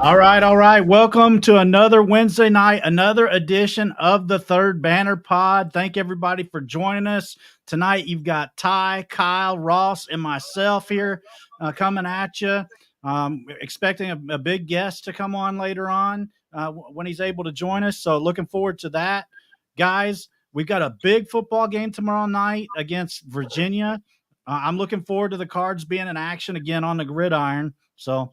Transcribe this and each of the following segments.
All right, all right. Welcome to another Wednesday night, another edition of the Third Banner Pod. Thank everybody for joining us tonight. You've got Ty, Kyle, Ross, and myself here coming at you. Expecting a big guest to come on later on when he's able to join us. So looking forward to that, guys. We've got a big football game tomorrow night against Virginia. I'm looking forward to the Cards being in action again on the gridiron. So.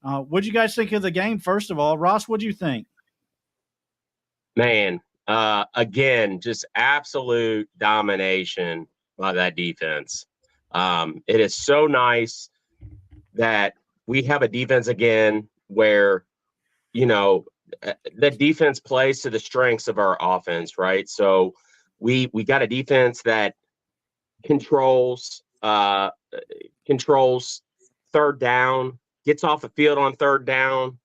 What do you guys think of the game? First of all, Ross, what do you think? Man, again, just absolute domination by that defense. It is so nice that we have a defense again where, the defense plays to the strengths of our offense, right? So we got a defense that controls third down, gets off the field on third down.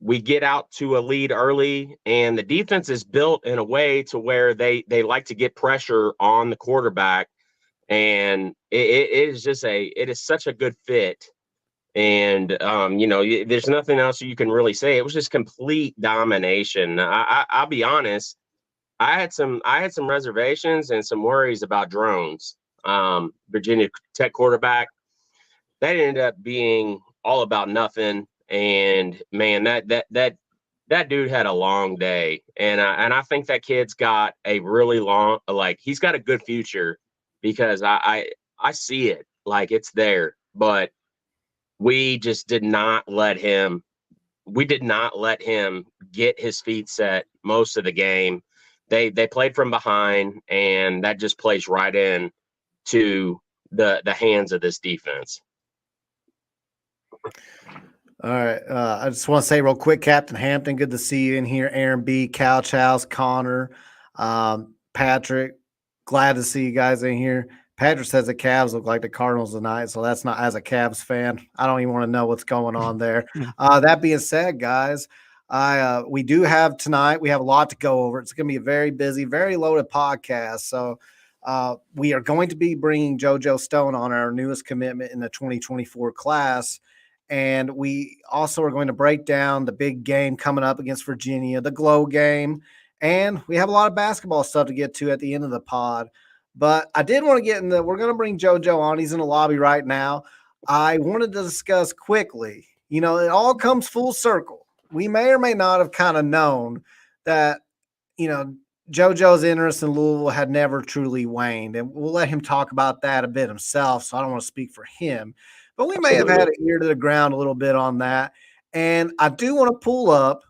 We get out to a lead early, and the defense is built in a way to where they like to get pressure on the quarterback. And it is such a good fit. And, there's nothing else you can really say. It was just complete domination. I'll be honest. I had some reservations and some worries about Drones, Virginia Tech quarterback. That ended up being all about nothing. And man, that dude had a long day. And I think that kid's got a really long, he's got a good future, because I see it, like it's there. But we just did not let him get his feet set most of the game. They played from behind, and that just plays right in to the hands of this defense. All right. I just want to say real quick, Captain Hampton, good to see you in here. Aaron B, Couch House, Connor, Patrick, glad to see you guys in here. Patrick says the Cavs look like the Cardinals tonight, so that's not, as a Cavs fan, I don't even want to know what's going on there. That being said, guys, we do have tonight, we have a lot to go over. It's going to be a very busy, very loaded podcast. So we are going to be bringing JoJo Stone on, our newest commitment in the 2024 class. And we also are going to break down the big game coming up against Virginia, the GlowGame. And we have a lot of basketball stuff to get to at the end of the pod. But I did want to get we're going to bring JoJo on. He's in the lobby right now. I wanted to discuss quickly, it all comes full circle. We may or may not have kind of known that, JoJo's interest in Louisville had never truly waned. And we'll let him talk about that a bit himself, so I don't want to speak for him. But we may have had an ear to the ground a little bit on that. And I do want to pull up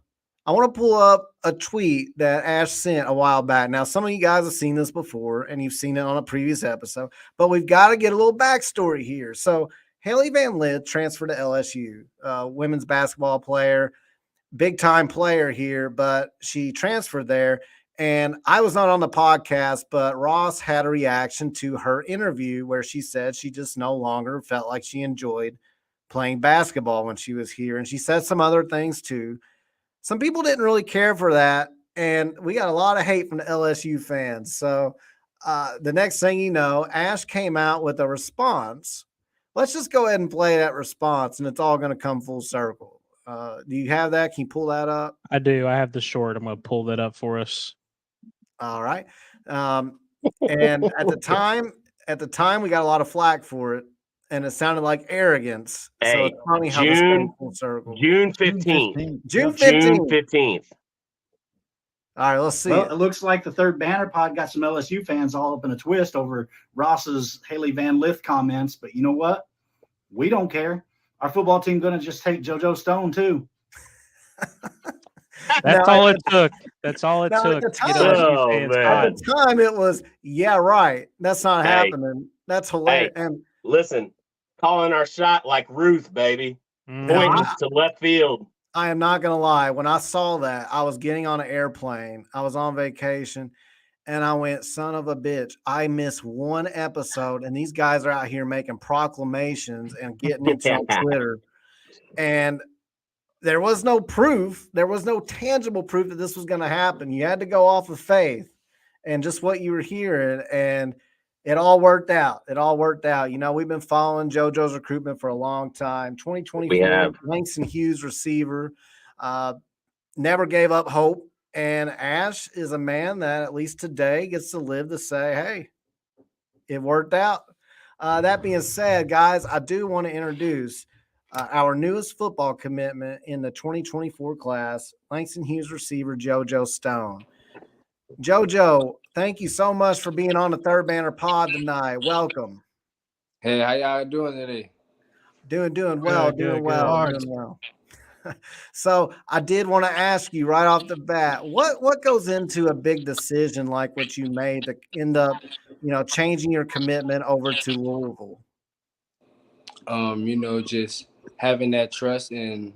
a tweet that Ash sent a while back. Now, some of you guys have seen this before, and you've seen it on a previous episode, but we've got to get a little backstory here. So Haley Van Lith transferred to LSU, women's basketball player, big-time player here, but she transferred there. And I was not on the podcast, but Ross had a reaction to her interview where she said she just no longer felt like she enjoyed playing basketball when she was here. And she said some other things too. Some people didn't really care for that. And we got a lot of hate from the LSU fans. So the next thing you know, Ash came out with a response. Let's just go ahead and play that response, and it's all going to come full circle. Do you have that? Can you pull that up? I do. I have the short. I'm going to pull that up for us. All right. And at the time, we got a lot of flack for it, and it sounded like arrogance. Hey, so it's funny how this came full circle. June 15th. June 15th. 15th. All right, let's see. Well, it looks like the Third Banner Pod got some LSU fans all up in a twist over Ross's Haley Van Lith comments, but you know what? We don't care. Our football team going to just take JoJo Stone too. That's all it took. That's all it took. At the time, it was, yeah, right. That's not happening. That's hilarious. Hey, and listen, calling our shot like Ruth, baby. Pointing to left field. I am not going to lie. When I saw that, I was getting on an airplane. I was on vacation, and I went, son of a bitch. I missed one episode, and these guys are out here making proclamations and getting into on Twitter. And there was no proof. There was no tangible proof that this was going to happen. You had to go off of faith and just what you were hearing. And It all worked out. You know, we've been following JoJo's recruitment for a long time. 2024, We have. Langston Hughes receiver, never gave up hope. And Ash is a man that at least today gets to live to say, hey, it worked out. That being said, guys, I do want to introduce our newest football commitment in the 2024 class, Langston Hughes receiver JoJo Stone. JoJo, thank you so much for being on the Third Banner Pod tonight. Welcome. Hey, how y'all doing today? Doing well. So I did want to ask you right off the bat, what goes into a big decision like what you made to end up, you know, changing your commitment over to Louisville? You know, just having that trust and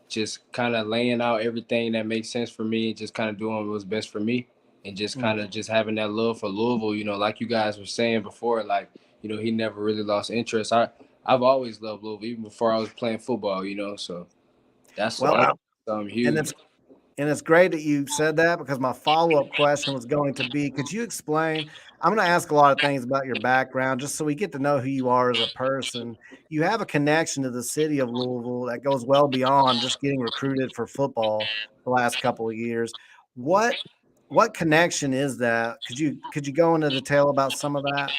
just kind of laying out everything that makes sense for me, just kind of doing what's best for me, and just kind of just having that love for Louisville. You know, like you guys were saying before, like, you know, he never really lost interest. I've always loved Louisville, even before I was playing football. You know, so that's huge. And it's great that you said that, because my follow-up question was going to be, could you explain? I'm going to ask a lot of things about your background just so we get to know who you are as a person. You have a connection to the city of Louisville that goes well beyond just getting recruited for football the last couple of years. What connection is that? Could you go into detail about some of that?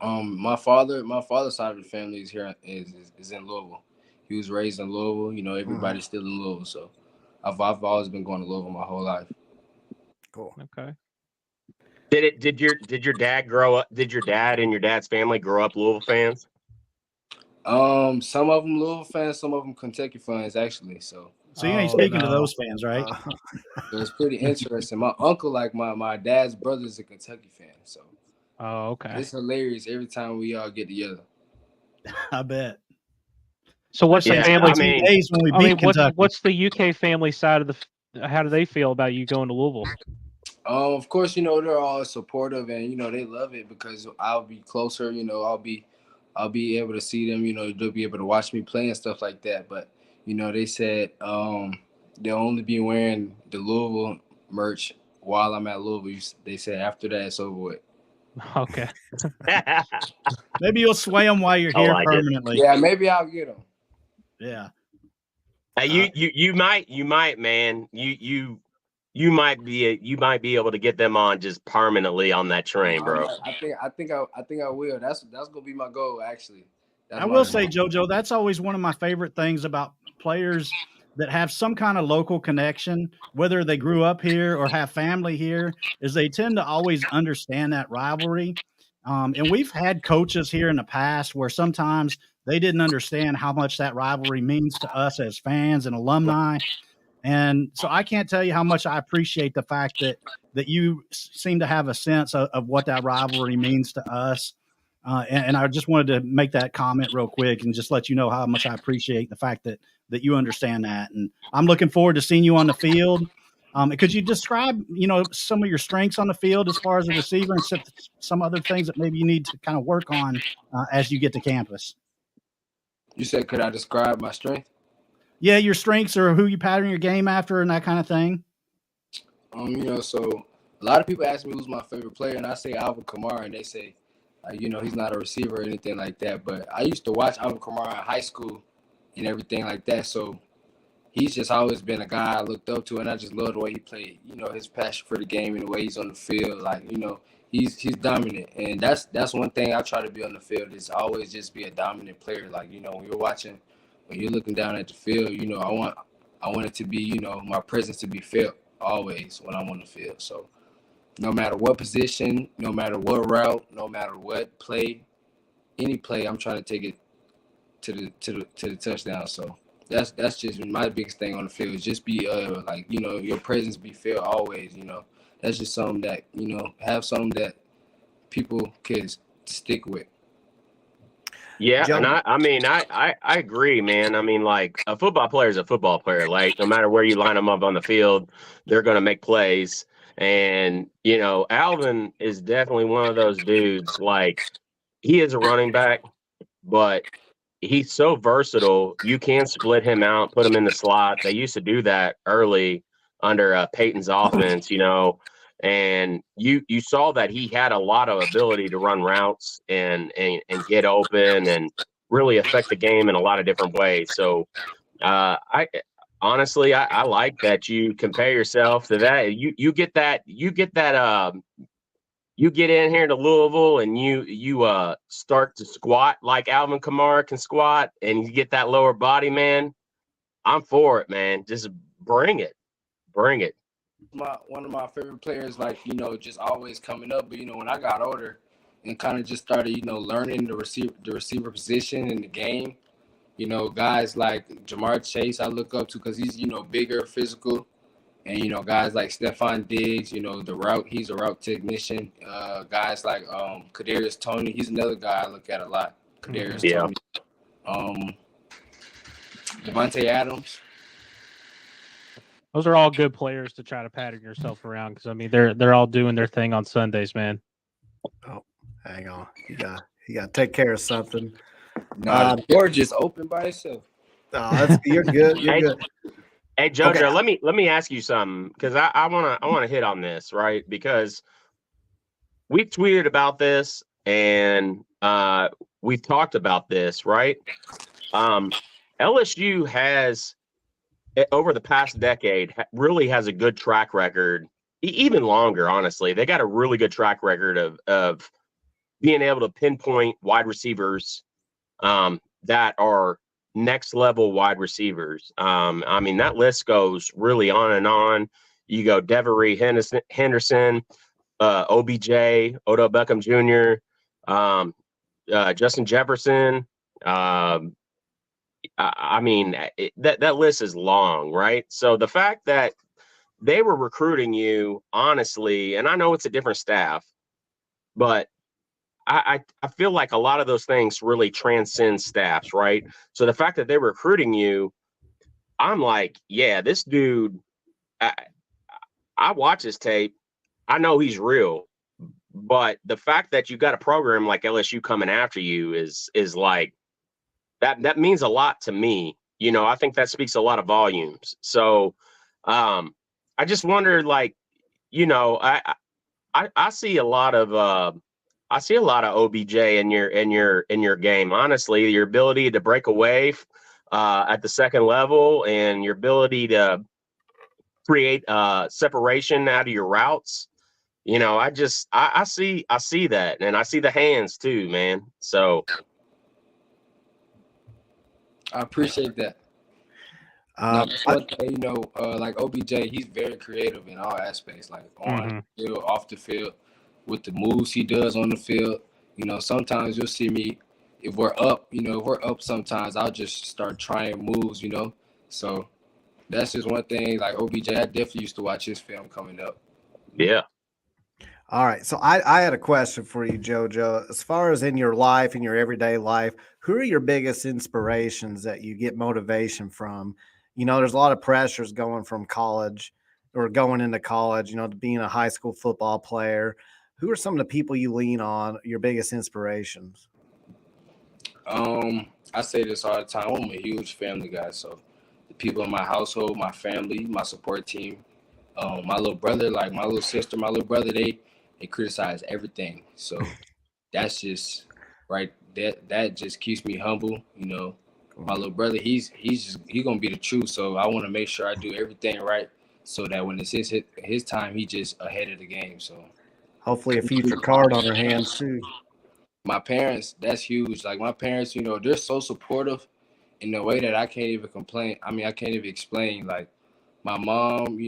My father's side of the family is here is in Louisville. He was raised in Louisville. You know, everybody's still in Louisville, so I've always been going to Louisville my whole life. Cool. Okay. Did your dad grow up? Did your dad and your dad's family grow up Louisville fans? Some of them Louisville fans, some of them Kentucky fans, actually. So you ain't speaking to those fans, right? So it's pretty interesting. My uncle, like my dad's brother, is a Kentucky fan. So okay. It's hilarious every time we all get together. I bet. So what's the family? Days when we beat Kentucky. What's the UK family side of the? How do they feel about you going to Louisville? Of course, you know, they're all supportive, and you know they love it because I'll be closer. You know, I'll be able to see them. You know, they'll be able to watch me play and stuff like that. But you know, they said they'll only be wearing the Louisville merch while I'm at Louisville. They said after that it's over with. Okay. Maybe you'll sway them while you're here permanently. Yeah, maybe I'll get them. Yeah. Hey, you might, man. You might be able to get them on just permanently on that train, bro. I think I will. That's gonna be my goal, actually. I will say, JoJo, that's always one of my favorite things about players that have some kind of local connection, whether they grew up here or have family here, is they tend to always understand that rivalry. And we've had coaches here in the past where sometimes they didn't understand how much that rivalry means to us as fans and alumni. And so I can't tell you how much I appreciate the fact that you seem to have a sense of what that rivalry means to us. And I just wanted to make that comment real quick and just let you know how much I appreciate the fact that you understand that. And I'm looking forward to seeing you on the field. Could you describe, you know, some of your strengths on the field as far as a receiver and some other things that maybe you need to kind of work on as you get to campus? You said, could I describe my strength? Yeah, your strengths or who you pattern your game after and that kind of thing. You know, so a lot of people ask me who's my favorite player, and I say Alvin Kamara, and they say, you know, he's not a receiver or anything like that. But I used to watch Alvin Kamara in high school and everything like that. So he's just always been a guy I looked up to, and I just love the way he played. You know, his passion for the game and the way he's on the field. Like, you know, he's dominant, and that's one thing I try to be on the field is always just be a dominant player. Like, you know, when you're looking down at the field, you know, I want it to be, you know, my presence to be felt always when I'm on the field. So no matter what position, no matter what route, no matter what play, any play, I'm trying to take it to the touchdown. So that's just my biggest thing on the field is just be like, you know, your presence be felt always. You know, that's just something that, you know, have something that people can stick with. Yeah, and I agree, man. I mean, like, a football player is a football player. Like, no matter where you line them up on the field, they're going to make plays. And, you know, Alvin is definitely one of those dudes. Like, he is a running back, but he's so versatile. You can split him out, put him in the slot. They used to do that early under Peyton's offense, you know. And you saw that he had a lot of ability to run routes and get open and really affect the game in a lot of different ways. So I honestly I like that you compare yourself to that. You get that you get in here to Louisville and you start to squat like Alvin Kamara can squat, and you get that lower body, man. I'm for it, man. Just bring it. Bring it. One of my favorite players, like, just always coming up. But when I got older and kind of just started, learning the receiver position in the game, guys like Jamar Chase I look up to because he's, bigger, physical. And, guys like Stephon Diggs, he's a route technician. Guys like Kadarius Toney, he's another guy I look at a lot. Kadarius Toney. Devontae Adams. Those are all good players to try to pattern yourself around because, I mean, they're all doing their thing on Sundays, man. Oh, hang on. You got to take care of something. No, the door just opened by itself. You're good. You're good. Hey, JoJo, Okay. let me ask you something, because I wanna hit on this, right? Because we've tweeted about this and we've talked about this, right? LSU has, over the past decade, really has a good track record, even longer, honestly. They got a really good track record of being able to pinpoint wide receivers that are next level wide receivers. I mean, that list goes really on and on. You go Devery Henderson, OBJ, Odell Beckham Jr., Justin Jefferson. I mean, that list is long, right? So the fact that they were recruiting you, honestly, and I know it's a different staff, but I feel like a lot of those things really transcend staffs, right? So the fact that they're recruiting you, I'm like, yeah, this dude, I watch his tape. I know he's real, but the fact that you got a program like LSU coming after you is like, that means a lot to me. I think that speaks a lot of volumes. So I just wonder, like, I see a lot of OBJ in your game. Honestly, your ability to break away at the second level and your ability to create separation out of your routes. I see that, and I see the hands too, man. So I appreciate that. Like OBJ, he's very creative in all aspects, like on the field, off the field, with the moves he does on the field. Sometimes you'll see me, if we're up, sometimes I'll just start trying moves, So that's just one thing. Like OBJ, I definitely used to watch his film coming up. Yeah. All right. So I had a question for you, JoJo. As far as in your life, in your everyday life, who are your biggest inspirations that you get motivation from? There's a lot of pressures going from college or going into college, to being a high school football player. Who are some of the people you lean on, your biggest inspirations? I say this all the time. I'm a huge family guy. So the people in my household, my family, my support team, my little brother, like my little sister, my little brother, they criticize everything. So that's just right. That just keeps me humble. My little brother, he's gonna be the truth. So I want to make sure I do everything right, so that when it's his time, he just ahead of the game. So hopefully a future card on her hands too. My parents, that's huge. Like my parents, they're so supportive in a way that I can't even complain. I mean, I can't even explain. Like my mom,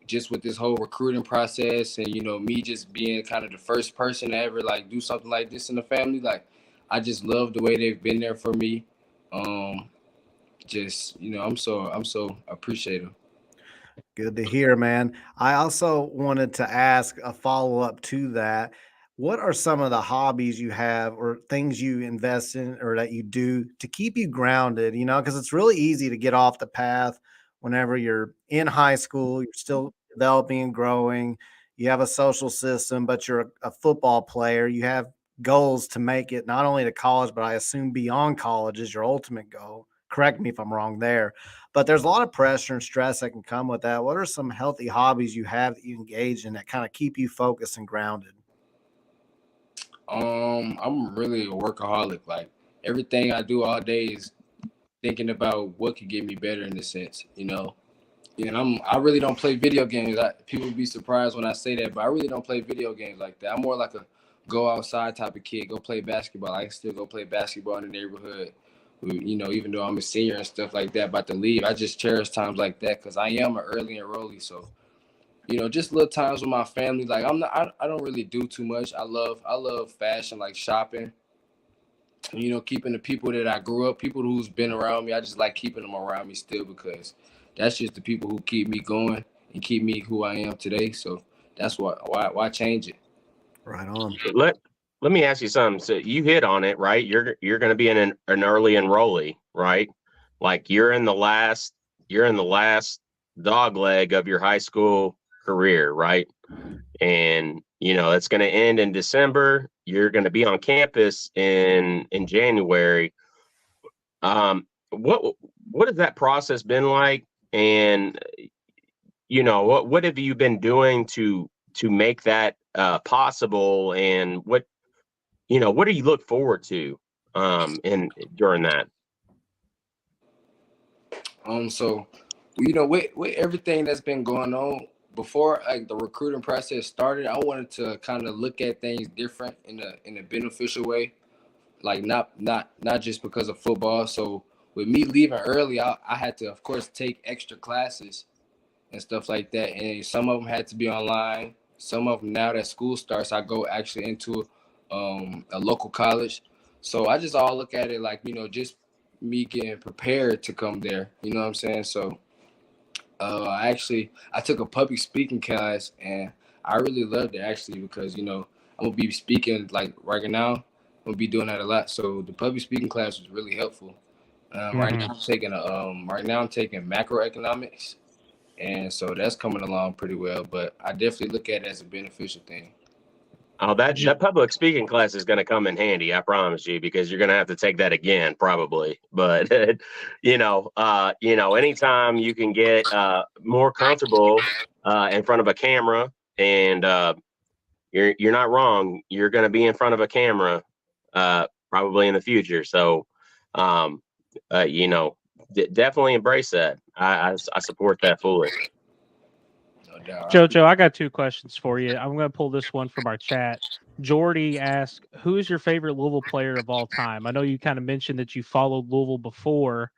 just with this whole recruiting process and, me just being kind of the first person to ever like do something like this in the family. Like, I just love the way they've been there for me. I'm so appreciative. Good to hear, man. I also wanted to ask a follow-up to that. What are some of the hobbies you have or things you invest in or that you do to keep you grounded? Because it's really easy to get off the path whenever you're in high school, you're still developing and growing. You have a social system, but you're a football player. You have goals to make it not only to college, but I assume beyond college is your ultimate goal. correct me if I'm wrong there. But there's a lot of pressure and stress that can come with that. What are some healthy hobbies you have that you engage in that kind of keep you focused and grounded? I'm really a workaholic. Like everything I do all day is thinking about what could get me better in a sense, you know. And I really don't play video games. People be surprised when I say that, but I really don't play video games like that. I'm more like a go outside type of kid. Go play basketball. I can still go play basketball in the neighborhood. You know, even though I'm a senior and stuff like that, about to leave, I just cherish times like that because I am an early enrollee. So, you know, just little times with my family. Like I don't really do too much. I love fashion, like shopping. You know, keeping the people that I grew up, people who's been around me. I just like keeping them around me still because that's just the people who keep me going and keep me who I am today. So that's why change it. Right on. Let me ask you something. So you hit on it, right? You're going to be an early enrollee, right? Like you're in the last dog leg of your high school career, right? And you know it's going to end in December. You're going to be on campus in January. What has that process been like? And you know what have you been doing to make that possible? And what do you look forward to in during that? So, you know, with everything that's been going on before, like the recruiting process started, I wanted to kind of look at things different in a beneficial way, like not just because of football. So with me leaving early, I had to, of course, take extra classes and stuff like that, and some of them had to be online. Some of them, now that school starts, I go actually into a local college. So I just all look at it like, you know, just me getting prepared to come there. You know what I'm saying? So I took a public speaking class, and I really loved it actually because, you know, I'm gonna be speaking like right now. I'm gonna be doing that a lot. So the public speaking class was really helpful. Right now I'm taking macroeconomics, and so that's coming along pretty well. But I definitely look at it as a beneficial thing. Oh, that public speaking class is going to come in handy, I promise you, because you're going to have to take that again, probably. But anytime you can get more comfortable in front of a camera, and you're not wrong, you're going to be in front of a camera probably in the future. So, definitely embrace that. I support that fully. No doubt. JoJo, I got two questions for you. I'm going to pull this one from our chat. Jordy asked, who is your favorite Louisville player of all time? I know you kind of mentioned that you followed Louisville before.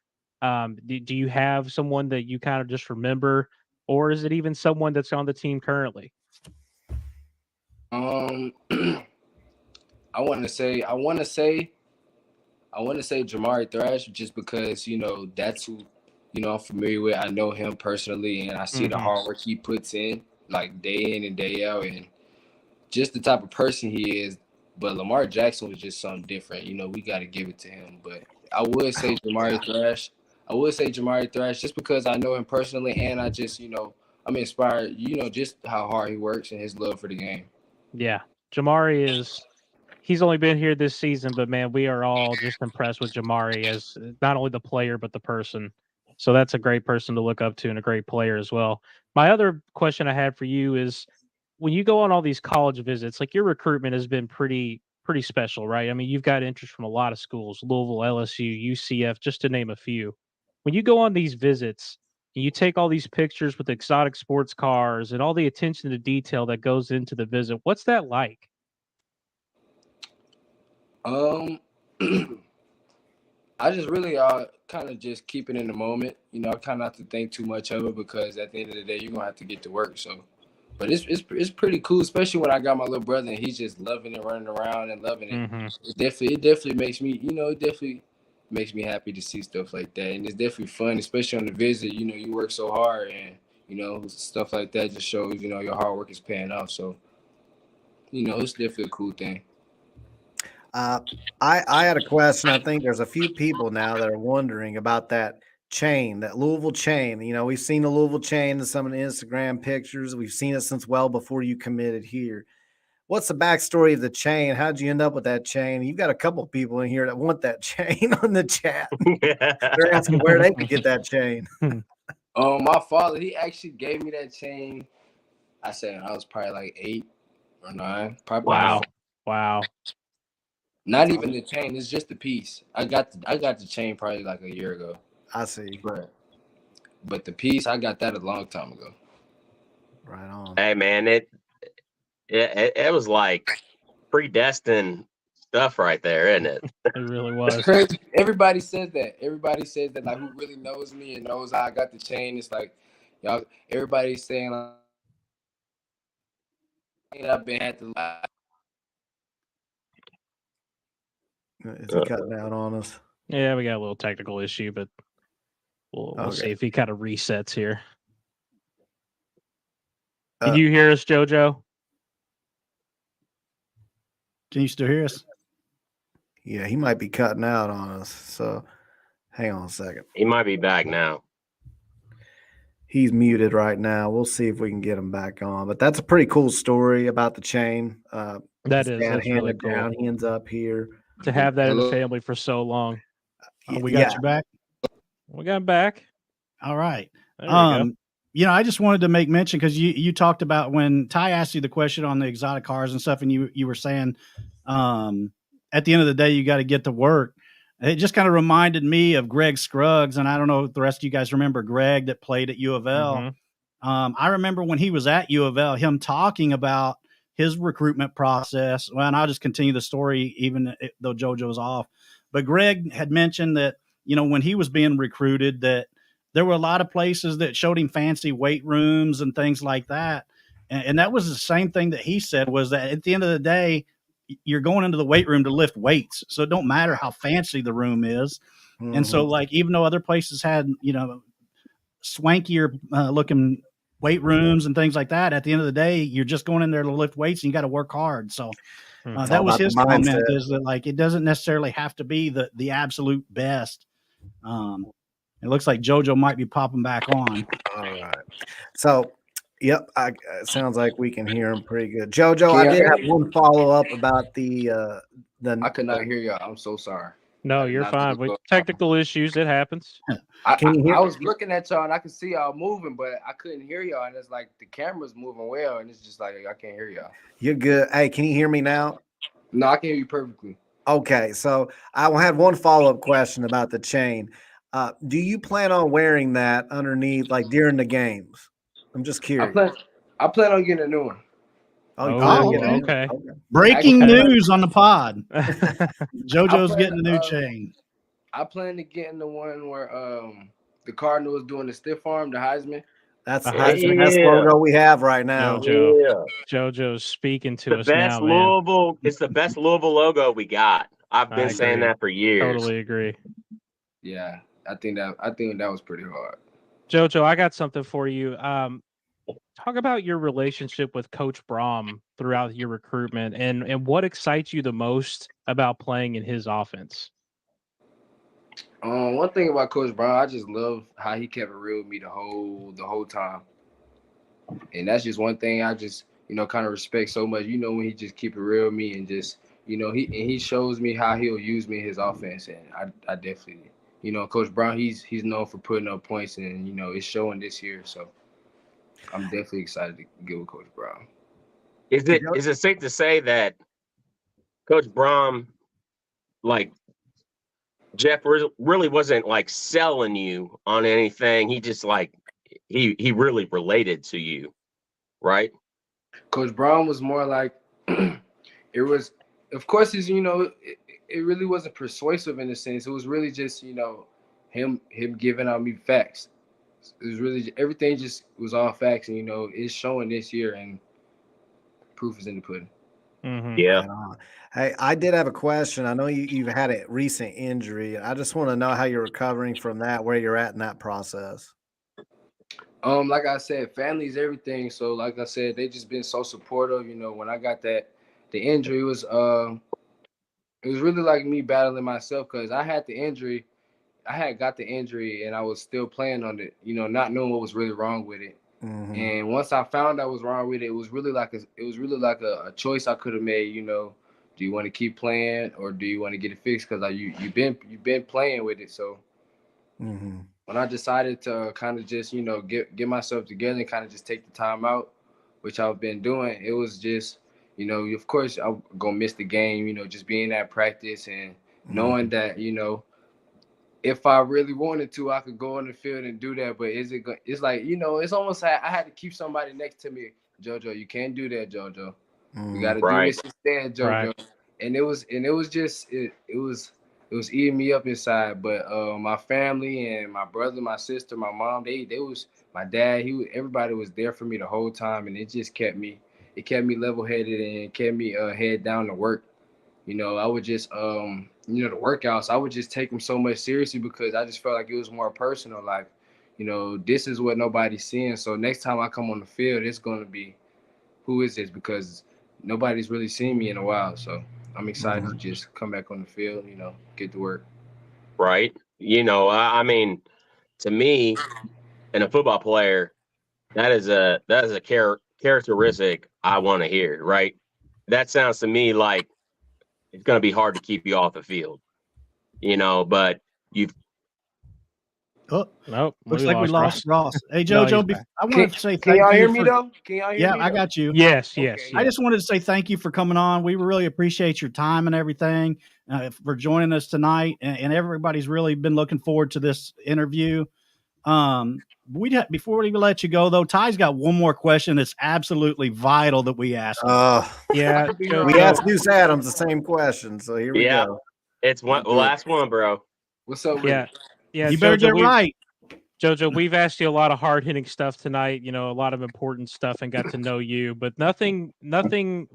Do you have someone that you kind of just remember, or is it even someone that's on the team currently? I want to say Jamari Thrash, just because, you know, that's who, you know, I'm familiar with. I know him personally, and I see the hard work he puts in, like day in and day out, and just the type of person he is. But Lamar Jackson was just something different. You know, we got to give it to him. But I would say Jamari Thrash. Just because I know him personally, and I just, you know, I'm inspired, you know, just how hard he works and his love for the game. Yeah, Jamari he's only been here this season, but man, we are all just impressed with Jamari as not only the player, but the person. So that's a great person to look up to and a great player as well. My other question I had for you is when you go on all these college visits, like your recruitment has been pretty special, right? I mean, you've got interest from a lot of schools, Louisville, LSU, UCF, just to name a few. When you go on these visits, and you take all these pictures with exotic sports cars and all the attention to detail that goes into the visit. What's that like? I just really kind of just keep it in the moment. You know, I kind of not to think too much of it because at the end of the day, you're gonna have to get to work. So, but it's pretty cool, especially when I got my little brother and he's just loving it, running around and loving it. It definitely makes me, you know, it definitely makes me happy to see stuff like that, and it's definitely fun, especially on the visit. You know, you work so hard, and you know, stuff like that just shows, you know, your hard work is paying off. So, you know, it's definitely a cool thing. I had a question. I think there's a few people now that are wondering about that chain, that Louisville chain. You know, we've seen the Louisville chain in some of the Instagram pictures. We've seen it since well before you committed here. what's the backstory of the chain? How'd you end up with that chain? You've got a couple of people in here that want that chain on the chat. They're asking where they could get that chain. My father, he actually gave me that chain. I said I was probably like 8 or 9. Probably Wow. Not even the chain. It's just the piece. I got the chain probably like a year ago. I see. But the piece, I got that a long time ago. Right on. Hey man, it was like predestined stuff right there, isn't it? It really was. Crazy. Everybody says that. Everybody says that. Like, who really knows me and knows how I got the chain? It's like, y'all. Everybody's saying like, I've been at the. Is he cutting out on us? Yeah, we got a little technical issue, but we'll see if he kind of resets here. Can you hear us, JoJo? Can you still hear us? Yeah, he might be cutting out on us. So hang on a second. He might be back now. He's muted right now. We'll see if we can get him back on. But that's a pretty cool story about the chain. That's really cool. Down, he ends up here. To have that in the family for so long. We got you back. We got him back. All right. There we go. You know, I just wanted to make mention because you talked about when Ty asked you the question on the exotic cars and stuff, and you were saying at the end of the day you got to get to work. It just kind of reminded me of Greg Scruggs, and I don't know if the rest of you guys remember Greg that played at U of L. Mm-hmm. I remember when he was at U of L, him talking about his recruitment process. Well, and I'll just continue the story even though JoJo's off. But Greg had mentioned that, you know, when he was being recruited, that there were a lot of places that showed him fancy weight rooms and things like that. And that was the same thing that he said, was that at the end of the day, you're going into the weight room to lift weights. So it don't matter how fancy the room is. Mm-hmm. And so, like, even though other places had, you know, swankier looking weight rooms and things like that, at the end of the day, you're just going in there to lift weights and you got to work hard. So that was his comment, is that, like, it doesn't necessarily have to be the absolute best. It looks like JoJo might be popping back on. All right. So, yep, it sounds like we can hear him pretty good. JoJo, I did have one follow-up about the I could not hear y'all. I'm so sorry. No, you're fine. With technical issues, it happens. I was looking at y'all and I could see y'all moving, but I couldn't hear y'all. And it's like the camera's moving well, and it's just like I can't hear y'all. You're good. Hey, can you hear me now? No, I can hear you perfectly. Okay, so I had one follow-up question about the chain. Do you plan on wearing that underneath, like during the games? I'm just curious. I plan on getting a new one. Okay. Breaking news on the pod. JoJo's getting a new chain. I plan to get in the one where the Cardinal is doing the stiff arm, the Heisman. That's the Heisman best logo we have right now. JoJo's speaking to us now, man. It's the best Louisville logo we got. I've been saying that for years. Totally agree. Yeah, I think that was pretty hard. JoJo, I got something for you. Talk about your relationship with Coach Brohm throughout your recruitment, and what excites you the most about playing in his offense. One thing about Coach Brohm, I just love how he kept it real with me the whole time, and that's just one thing I just kind of respect so much. When he just keep it real with me and just he shows me how he'll use me in his offense, and I definitely Coach Brohm, he's known for putting up points, and it's showing this year, so I'm definitely excited to get with Coach Brohm. Is it safe to say that Coach Brohm, like, Jeff really wasn't like selling you on anything? He just like he really related to you, right? Coach Brohm was more like it was. Of course, it really wasn't persuasive in a sense. It was really just him giving out me facts. It was really everything just was all facts, and it's showing this year, and proof is in the pudding. Mm-hmm. Yeah. Hey, I did have a question. I know you've had a recent injury. I just want to know how you're recovering from that, where you're at in that process. Like I said, family is everything. So, like I said, they just been so supportive. When I got the injury, it was really like me battling myself, because I had the injury. I had got the injury and I was still playing on it, not knowing what was really wrong with it. Mhm. And once I found out I was wrong with it, it was really like a choice I could have made. You know, do you want to keep playing or do you want to get it fixed? Because you've been playing with it. So Mhm. when I decided to kind of just get myself together and kind of just take the time out, which I've been doing, it was just of course I'm gonna miss the game. You know, just being at practice and knowing that if I really wanted to, I could go on the field and do that. But it's like, it's almost like I had to keep somebody next to me. JoJo, you can't do that, JoJo. We got to do Right. this instead, JoJo. Right. And it was eating me up inside. But my family and my brother, my sister, my mom, they was my dad. Everybody was there for me the whole time, and it just kept me level headed and kept me head down to work. I would just, the workouts, I would just take them so much seriously because I just felt like it was more personal. Like, this is what nobody's seeing. So next time I come on the field, it's going to be, who is this? Because nobody's really seen me in a while. So I'm excited to just come back on the field, get to work. Right. I mean, to me, and a football player, that is a characteristic I want to hear. Right. That sounds to me like it's going to be hard to keep you off the field, but you've. Oh, Nope. looks like we lost Ross. Hey, No, JoJo, he's back. I wanted to say Can thank y'all you. hear me though? Can y'all hear Yeah, me? I got you. Yes. Okay. I just wanted to say thank you for coming on. We really appreciate your time and everything, for joining us tonight. And everybody's really been looking forward to this interview. Before we even let you go, though, Ty's got one more question that's absolutely vital that we asked him. Yeah. We asked Deuce Adams the same question, so here we Yeah. go. It's one last one, bro. What's up? Yeah. You better JoJo, get right. JoJo, we've asked you a lot of hard hitting stuff tonight, a lot of important stuff and got to know you, but nothing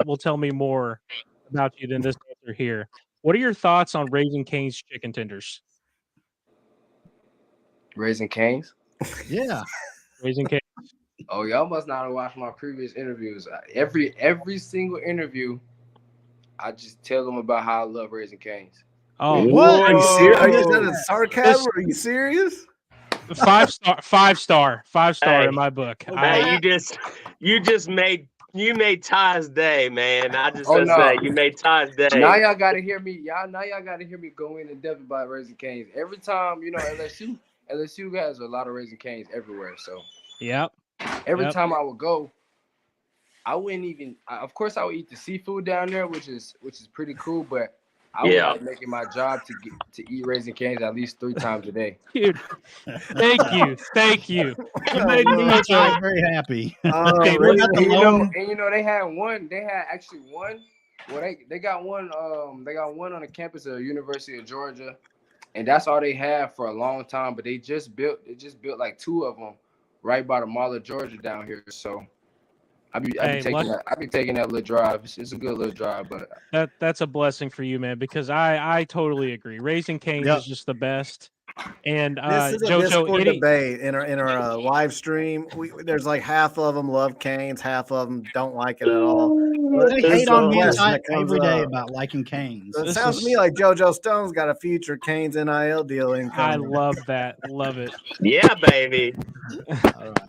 will tell me more about you than this answer here. What are your thoughts on Raising Cane's chicken tenders? Raising Cane's? Yeah. Raising Cane. Oh, y'all must not have watched my previous interviews. Every single interview, I just tell them about how I love Raising Cane's. Oh, What? Are you serious? Are you Whoa. saying it's sarcasm? Are you serious? 5-star Hey. in my book. Hey, you just made Ty's day, man. I just Oh, gotta no. say, you made Ty's day. Now y'all gotta hear me. Now y'all gotta hear me go in depth about Raising Cane's. Every time, LSU has a lot of Raising Cane's everywhere. So Yep. every time I would go, I wouldn't even. Of course, I would eat the seafood down there, which is pretty cool. But I would like make it my job to eat Raising Cane's at least 3 times a day. Dude, thank you. You made me very happy. Okay, We're not alone. They had one. They had actually one. Well, they got one. They got one on the campus of University of Georgia, and that's all they had for a long time. But they just built like 2 of them right by the Mall of Georgia down here. So I be taking that little drive. It's a good little drive, but that's a blessing for you, man, because I totally agree. Raising Cane's is just the best. And this is a JoJo, Discord debate in our live stream. There's like half of them love Cane's, half of them don't like it at all. They hate on me and question Ty that comes every day up. about liking Cane's. So it sounds to me like JoJo Stone's got a future Cane's NIL deal I incoming. love that. Love it. Yeah, baby. All right.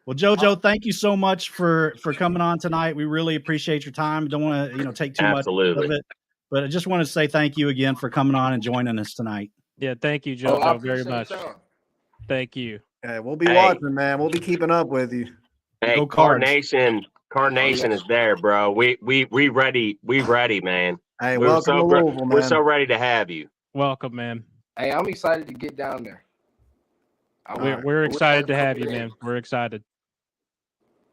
Well, JoJo, thank you so much for coming on tonight. We really appreciate your time. Don't want to take too much of it, but I just want to say thank you again for coming on and joining us tonight. Yeah, thank you, JoJo, very much. Thank you. Hey, we'll be watching, man. We'll be keeping up with you. Hey, Carnation is there, bro. We ready. We ready, man. Hey, welcome to Louisville, man. We're so ready to have you. Welcome, man. Hey, I'm excited to get down there. We're excited to have you, man. We're excited.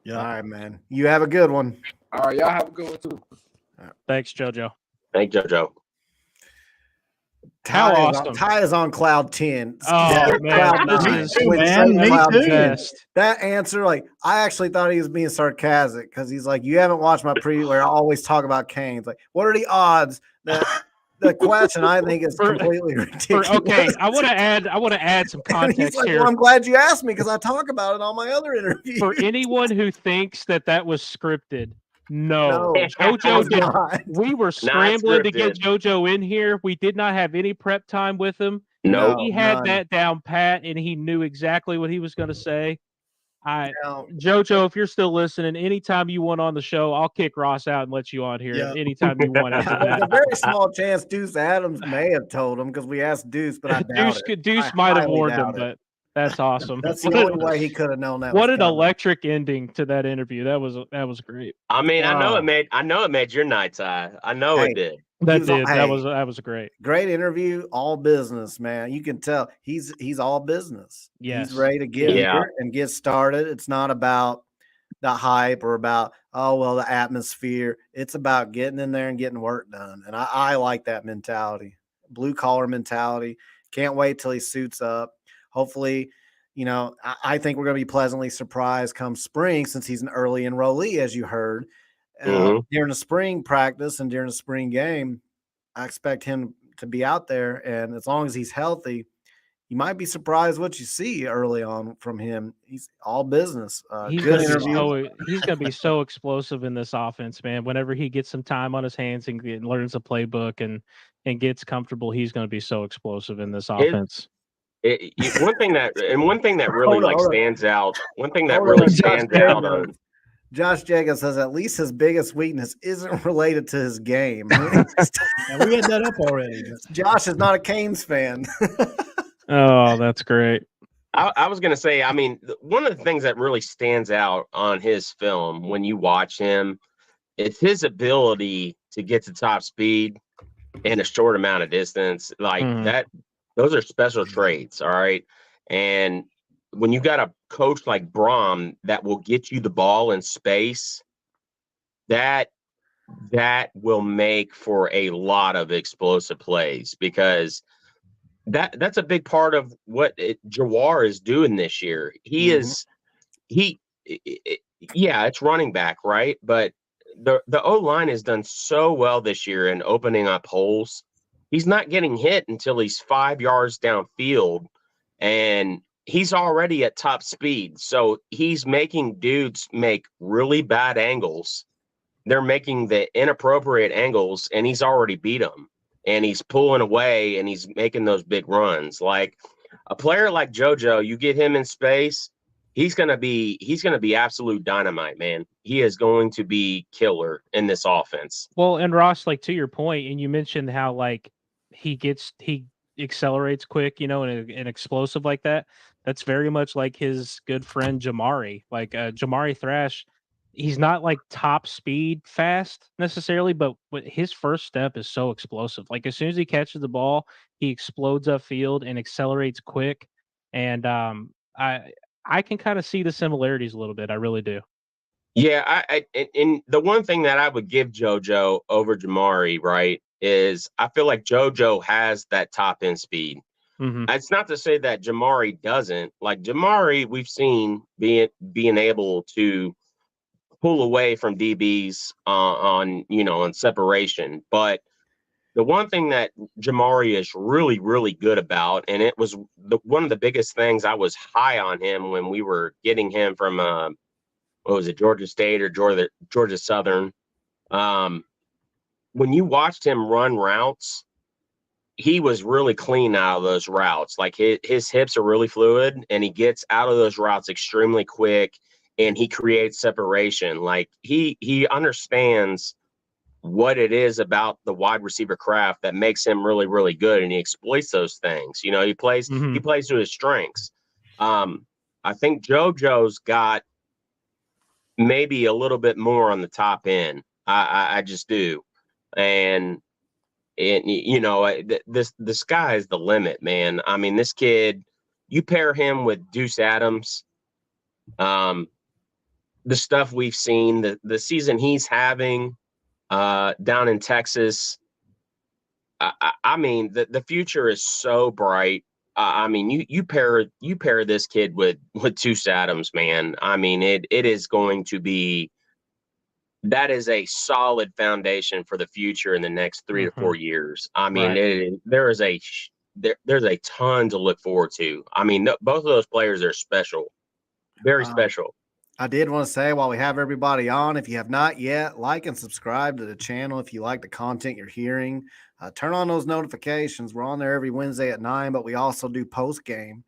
Yeah. All right, man. You have a good one. All right, y'all have a good one too. Thanks, JoJo. Thanks, JoJo. Ty is on cloud 10. Oh, man. That answer, like, I actually thought he was being sarcastic because he's like, you haven't watched my preview where I always talk about Cane's. Like, what are the odds that the question I think is completely ridiculous? Okay, I want to add some context like, here. well, I'm glad you asked me because I talk about it on my other interviews. For anyone who thinks that was scripted, no. JoJo did. We were scrambling to get JoJo in here. We did not have any prep time with him. No, he had that down pat, and he knew exactly what he was going to say. Now, JoJo, if you're still listening, anytime you want on the show, I'll kick Ross out and let you on here. Yeah. Anytime you want after there's a that. very small chance Deuce Adams may have told him because we asked Deuce, but I doubt it. Deuce I might have highly warned him, doubt it. but that's awesome. That's the only way he could have known that. What was an coming. electric ending to that interview. That was great. I mean, I know Wow. it made your night, Ty. I know Hey, it did. That was- did. hey, That was great. Great interview, all business, man. You can tell he's all business. Yes. He's ready to get Yeah. here and get started. It's not about the hype or about, oh, well, the atmosphere. It's about getting in there and getting work done. And I like that mentality, blue collar mentality. Can't wait till he suits up. Hopefully, you know, I think we're going to be pleasantly surprised come spring since he's an early enrollee, as you heard. During the spring practice and during the spring game, I expect him to be out there. And as long as he's healthy, you might be surprised what you see early on from him. He's all business. He's Good gonna interview. he's gonna be so explosive in this offense, man. Whenever he gets some time on his hands and learns the playbook and gets comfortable, he's gonna be so explosive in this offense. One thing that really Hold on, hold on. stands out. One thing that Hold really on, stands Josh out Jacobs. on. Josh Jacobs says at least his biggest weakness isn't related to his game. And we had that up already. Josh is not a Canes fan. Oh, that's great. I was going to say, I mean, one of the things that really stands out on his film when you watch him, it's his ability to get to top speed in a short amount of distance. Like that, those are special traits. All right. And when you got a coach like Brohm that will get you the ball in space, that will make for a lot of explosive plays because that's a big part of what Jawar is doing this year. It's running back, right? But the O-line has done so well this year in opening up holes. He's not getting hit until he's 5 yards downfield, and he's already at top speed. So he's making dudes make really bad angles. They're making the inappropriate angles, and he's already beat them. And he's pulling away, and he's making those big runs. Like a player like JoJo, you get him in space, he's gonna be absolute dynamite, man. He is going to be killer in this offense. Well, and Ross, like to your point, and you mentioned how like he accelerates quick, you know, and explosive like that. That's very much like his good friend Jamari. Like Jamari Thrash, he's not like top speed fast necessarily, but his first step is so explosive. Like as soon as he catches the ball, he explodes upfield and accelerates quick. And I can kind of see the similarities a little bit. I really do. Yeah, and the one thing that I would give JoJo over Jamari, right, is I feel like JoJo has that top end speed. It's not to say that Jamari doesn't. Like Jamari, we've seen being able to pull away from DBs on separation. But the one thing that Jamari is really, really good about, and it was one of the biggest things I was high on him when we were getting him from what was it, Georgia State or Georgia Southern. When you watched him run routes, he was really clean out of those routes. Like his hips are really fluid, and he gets out of those routes extremely quick, and he creates separation. Like he understands what it is about the wide receiver craft that makes him really, really good, and he exploits those things. You know, he plays to his strengths. I think JoJo's got maybe a little bit more on the top end. I just do. And you know, the sky is the limit, man. I mean, this kid, you pair him with Deuce Adams, the stuff we've seen, the season he's having down in Texas. I mean, the future is so bright. I mean, you pair this kid with Deuce Adams, man. I mean, it is going to be. That is a solid foundation for the future in the next 3 to 4 years. I mean, there's a ton to look forward to. I mean, both of those players are special, very special. I did want to say, while we have everybody on, if you have not yet, like and subscribe to the channel. If you like the content you're hearing, turn on those notifications. We're on there every Wednesday at 9, but we also do post game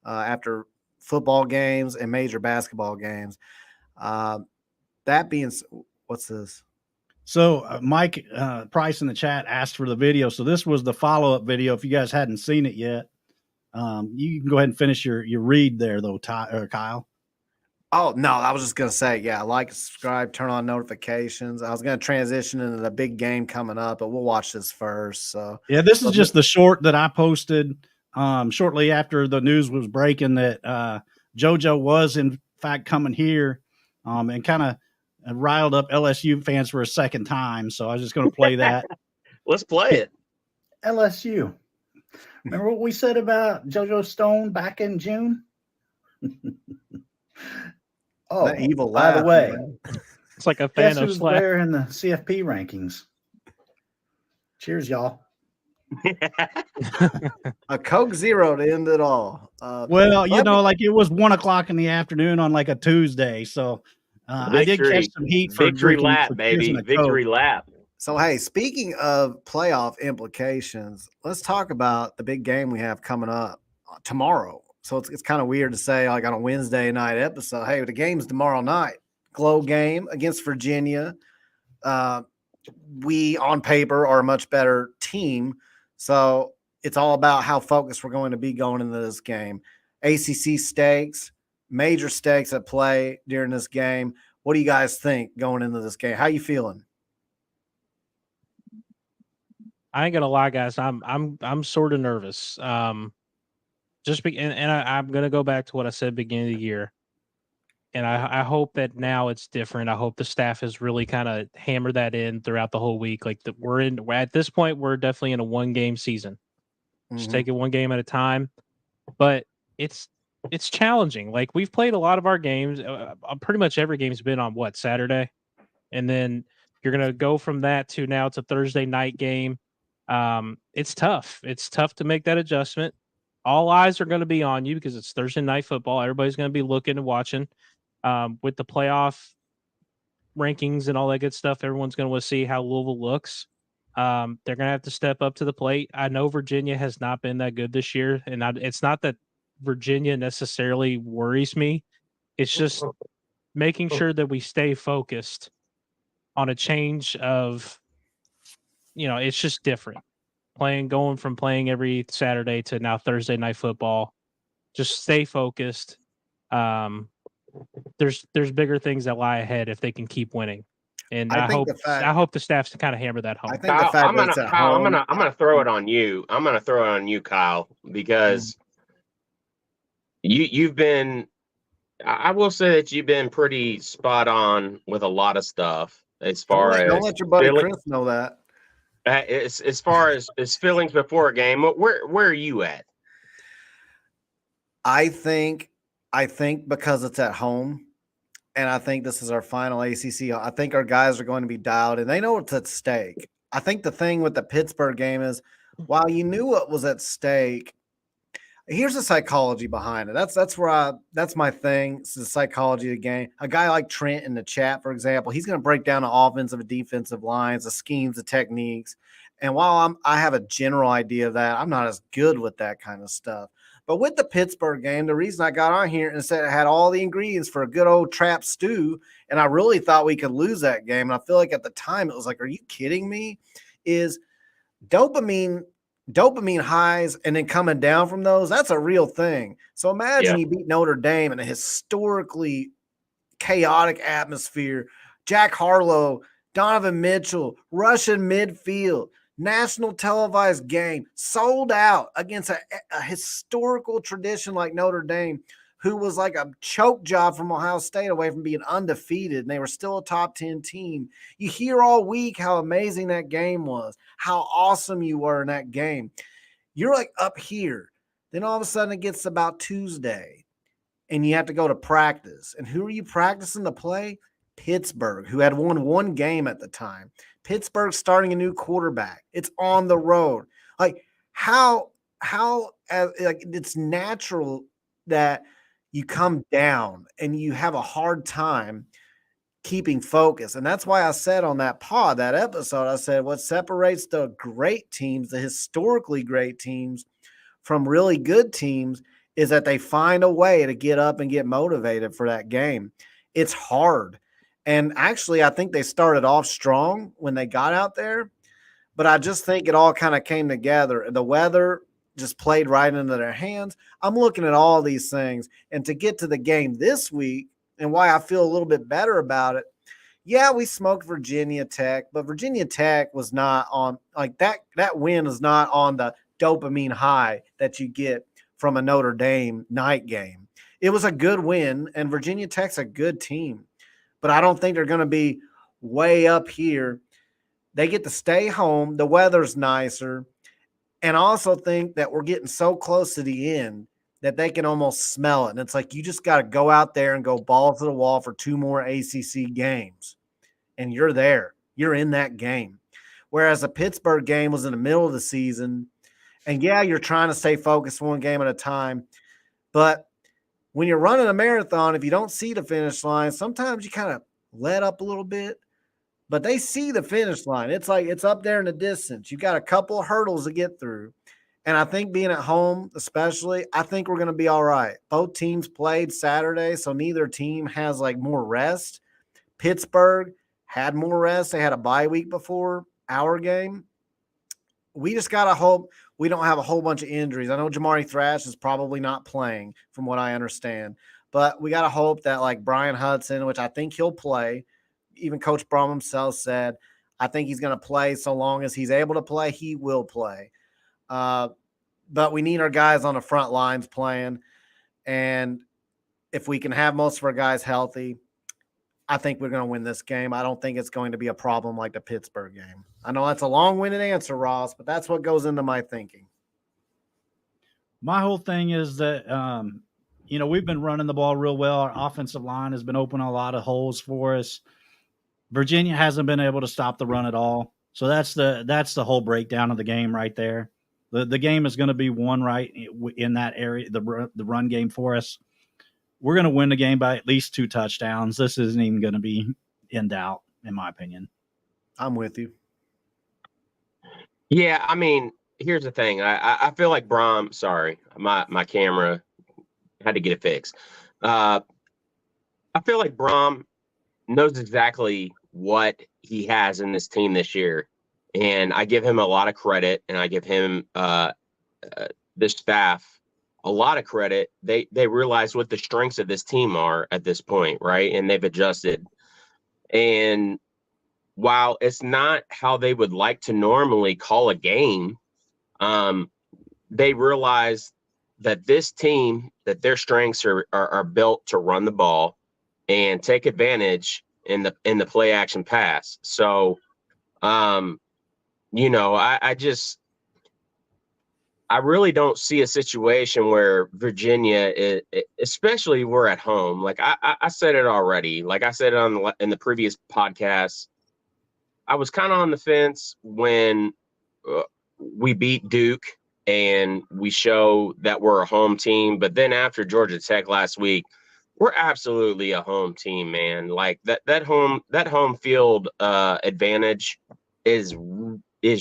after football games and major basketball games. That being, what's this? So Mike Price in the chat asked for the video. So this was the follow-up video. If you guys hadn't seen it yet, you can go ahead and finish your read there, though, Kyle. Oh, no, I was just going to say, yeah, like, subscribe, turn on notifications. I was going to transition into the big game coming up, but we'll watch this first. So yeah, this is just the short that I posted shortly after the news was breaking that JoJo was, in fact, coming here and kind of riled up LSU fans for a second time. So I was just going to play that. Let's play it. LSU. Remember what we said about JoJo Stone back in June? Oh, that evil by laugh, the way, man. It's like a guess fan who's of slap. there in the CFP rankings? Cheers, y'all. A Coke Zero to end it all. Well, you know, like it was 1 o'clock in the afternoon on like a Tuesday. So I did catch some heat for victory drinking, lap, for baby. choosing a Victory Coke. lap. So, hey, speaking of playoff implications, let's talk about the big game we have coming up tomorrow. So it's kind of weird to say, like, on a Wednesday night episode, hey, the game's tomorrow night. GlowGame against Virginia. We, on paper, are a much better team. So it's all about how focused we're going to be going into this game. ACC stakes, major stakes at play during this game. What do you guys think going into this game? How you feeling? I ain't gonna lie, guys. I'm sort of nervous. I'm gonna go back to what I said beginning of the year, and I hope that now it's different. I hope the staff has really kind of hammered that in throughout the whole week. Like that, we're at this point, we're definitely in a 1-game season. Just take it one game at a time. But it's challenging. Like we've played a lot of our games. Pretty much every game's been on Saturday, and then you're gonna go from that to now it's a Thursday night game. It's tough. It's tough to make that adjustment. All eyes are going to be on you because it's Thursday night football. Everybody's going to be looking and watching. With the playoff rankings and all that good stuff, everyone's going to want to see how Louisville looks. They're going to have to step up to the plate. I know Virginia has not been that good this year, and it's not that Virginia necessarily worries me. It's just making sure that we stay focused on a change of, it's just different. Going from playing every Saturday to now Thursday night football. Just stay focused. There's bigger things that lie ahead if they can keep winning. And I hope the staff's to kind of hammer that home. I think the fact that it's at home, I'm gonna throw it on you. I'm gonna throw it on you, Kyle, because you've been. I will say that you've been pretty spot on with a lot of stuff as far as. Don't let your buddy Chris know that. As far as feelings before a game, where are you at? I think because it's at home, and I think this is our final ACC, I think our guys are going to be dialed and they know what's at stake. I think the thing with the Pittsburgh game is, while you knew what was at stake, here's the psychology behind it. That's my thing. It's the psychology of the game. A guy like Trent in the chat, for example, he's going to break down the offensive and defensive lines, the schemes, the techniques. And while I have a general idea of that, I'm not as good with that kind of stuff. But with the Pittsburgh game, the reason I got on here and said it had all the ingredients for a good old trap stew, and I really thought we could lose that game, and I feel like at the time it was like, are you kidding me? Is dopamine highs and then coming down from those, that's a real thing. So imagine you beat Notre Dame in a historically chaotic atmosphere. Jack Harlow, Donovan Mitchell, Russian midfield, national televised game, sold out against a historical tradition like Notre Dame, who was like a choke job from Ohio State away from being undefeated, and they were still a top 10 team. You hear all week how amazing that game was, how awesome you were in that game. You're like up here. Then all of a sudden it gets about Tuesday, and you have to go to practice. And who are you practicing to play? Pittsburgh, who had won one game at the time. Pittsburgh starting a new quarterback. It's on the road. Like how it's natural that you come down and you have a hard time keeping focus. And that's why I said on that episode, I said what separates the great teams, the historically great teams, from really good teams is that they find a way to get up and get motivated for that game. It's hard. And actually, I think they started off strong when they got out there, but I just think it all kind of came together. The weather just played right into their hands. I'm looking at all these things. And to get to the game this week and why I feel a little bit better about it, yeah, we smoked Virginia Tech, but Virginia Tech was not on like that. That win is not on the dopamine high that you get from a Notre Dame night game. It was a good win, and Virginia Tech's a good team, but I don't think they're going to be way up here. They get to stay home. The weather's nicer. And I also think that we're getting so close to the end that they can almost smell it. And it's like you just got to go out there and go balls to the wall for 2 more ACC games. And you're there. You're in that game. Whereas the Pittsburgh game was in the middle of the season. And, yeah, you're trying to stay focused one game at a time. But when you're running a marathon, if you don't see the finish line, sometimes you kind of let up a little bit. But they see the finish line. It's like it's up there in the distance. You got a couple of hurdles to get through. And I think being at home, especially, I think we're going to be all right. Both teams played Saturday, so neither team has like more rest. Pittsburgh had more rest. They had a bye week before our game. We just got to hope we don't have a whole bunch of injuries. I know Jamari Thrash is probably not playing from what I understand. But we got to hope that like Brian Hudson, which I think he'll play, even Coach Brohm himself said, I think he's going to play so long as he's able to play, he will play. But we need our guys on the front lines playing. And if we can have most of our guys healthy, I think we're going to win this game. I don't think it's going to be a problem like the Pittsburgh game. I know that's a long-winded answer, Ross, but that's what goes into my thinking. My whole thing is that, we've been running the ball real well. Our offensive line has been opening a lot of holes for us. Virginia hasn't been able to stop the run at all. So that's the whole breakdown of the game right there. The game is going to be won right in that area, the run game for us. We're going to win the game by at least 2 touchdowns. This isn't even going to be in doubt, in my opinion. I'm with you. Yeah, I mean, here's the thing. I feel like Brohm, sorry, my camera had to get it fixed. I feel like Brohm knows exactly what he has in this team this year. And I give him a lot of credit, and I give him this staff a lot of credit. They realize what the strengths of this team are at this point, right? And they've adjusted. And while it's not how they would like to normally call a game, they realize that this team, that their strengths are built to run the ball and take advantage in the play action pass. So, I really don't see a situation where Virginia, especially we're at home. Like I said it already. Like I said it in the previous podcast, I was kind of on the fence when we beat Duke and we show that we're a home team. But then after Georgia Tech last week, we're absolutely a home team, man. Like that home field advantage is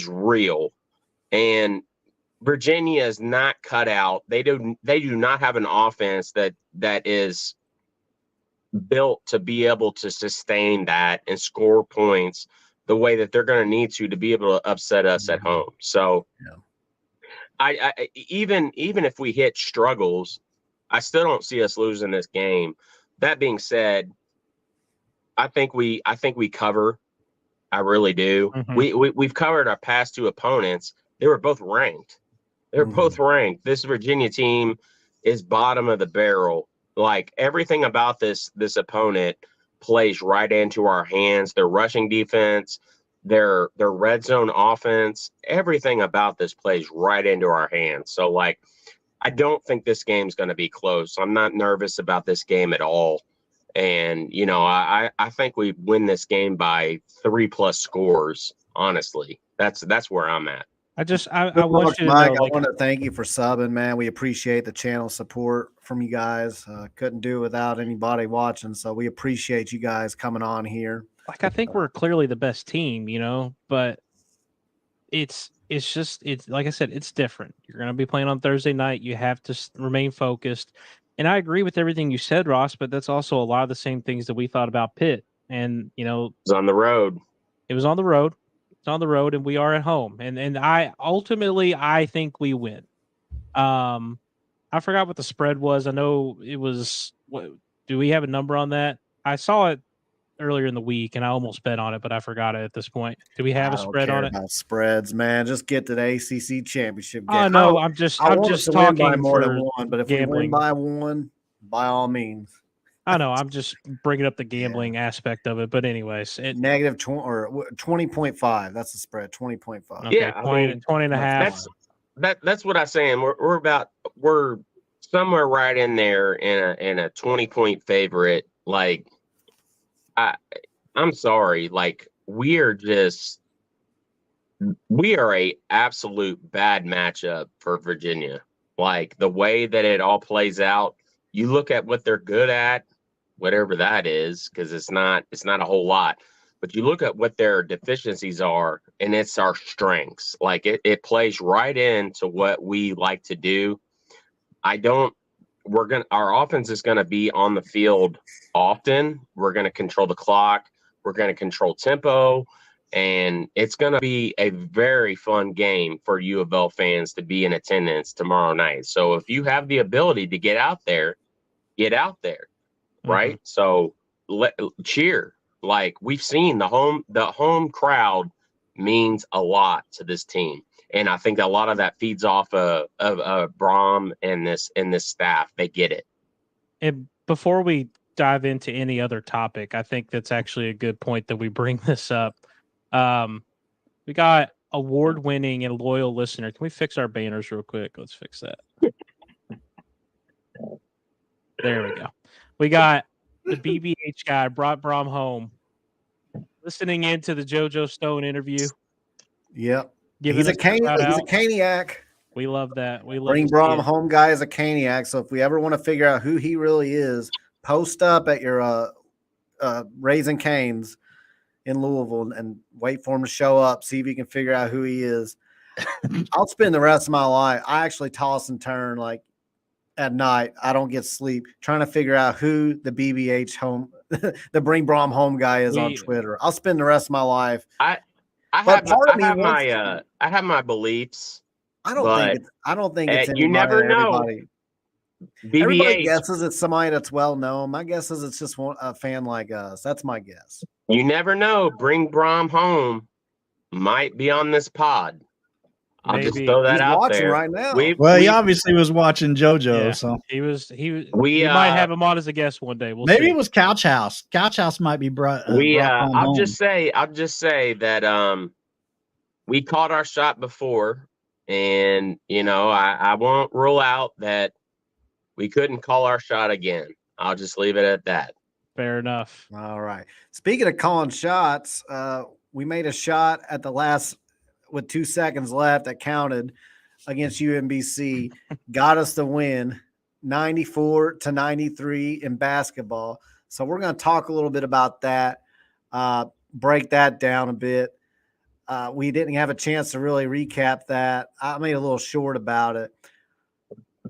real. And Virginia is not cut out. They do not have an offense that is built to be able to sustain that and score points the way that they're going to need to be able to upset us at home. So yeah. I even if we hit struggles, I still don't see us losing this game. That being said, I think we cover. I really do. Mm-hmm. We've covered our past 2 opponents. They were both ranked. They're both ranked. This Virginia team is bottom of the barrel. Like everything about this opponent plays right into our hands. Their rushing defense, their red zone offense, everything about this plays right into our hands. So like, I don't think this game's going to be close. I'm not nervous about this game at all. And, I think we win this game by 3+ scores. Honestly, that's where I'm at. I Good want luck, you to Mike. know, I want to thank you for subbing, man. We appreciate the channel support from you guys. Couldn't do it without anybody watching, so we appreciate you guys coming on here. I think we're clearly the best team, but it's it's like I said, it's different. You're going to be playing on Thursday night. You have to remain focused. And I agree with everything you said, Ross, but that's also a lot of the same things that we thought about Pitt. And, It's on the road. it was on the road. It's on the road, and we are at home. And I think we win. I forgot what the spread was. I know it was. Do we have a number on that? I saw it earlier in the week, and I almost bet on it, but I forgot it at this point. Do we have a spread on it? About spreads, man. Just get to the ACC championship game. Oh no, I'm just talking by more for than one, but if gambling. we win by one, by all means. I know. I'm just bringing up the gambling aspect of it, but anyways, negative 20 or 20.5. That's the spread. 20.5. Okay, Yeah, 20 and a half. That's what I'm saying. We're somewhere right in there in a 20-point favorite. Like, I'm sorry. Like, we are a absolute bad matchup for Virginia. Like, the way that it all plays out, you look at what they're good at, whatever that is, because it's not a whole lot. But you look at what their deficiencies are, and it's our strengths. Like, it plays right into what we like to do. Our offense is going to be on the field often. We're going to control the clock. We're going to control tempo. And it's going to be a very fun game for U of L fans to be in attendance tomorrow night. So if you have the ability to get out there, right? So cheer. Like, we've seen the home crowd means a lot to this team. And I think a lot of that feeds off of Brohm and this staff. They get it. And before we dive into any other topic, I think that's actually a good point that we bring this up. We got award-winning and loyal listener. Can we fix our banners real quick? Let's fix that. There we go. We got the BBH guy, brought Brohm home, listening into the JoJo Stone interview. Yep. He's a Caniac. We love that. We love Bring Brohm home guy is a Caniac. So if we ever want to figure out who he really is, post up at your Raising Cane's in Louisville and wait for him to show up. See if you can figure out who he is. I'll spend the rest of my life. I actually toss and turn like at night. I don't get sleep trying to figure out who the BBH home, the Bring Brohm home guy is on Twitter. I'll spend the rest of my life. I have my beliefs. I don't think it's you never know. Everybody guesses it's somebody that's well known. My guess is it's just a fan like us. That's my guess. You never know. Bring Brohm home might be on this pod. I'll just throw that out there right now. He obviously was watching JoJo. Yeah, so we might have him on as a guest one day. Maybe it was Couch House. Couch House might be brought. I'll just say that we caught our shot before, and I won't rule out that we couldn't call our shot again. I'll just leave it at that. Fair enough. All right. Speaking of calling shots, we made a shot at the last with 2 seconds left that counted against UMBC, got us the win 94-93 in basketball. So we're going to talk a little bit about that, break that down a bit. We didn't have a chance to really recap that. I made a little short about it.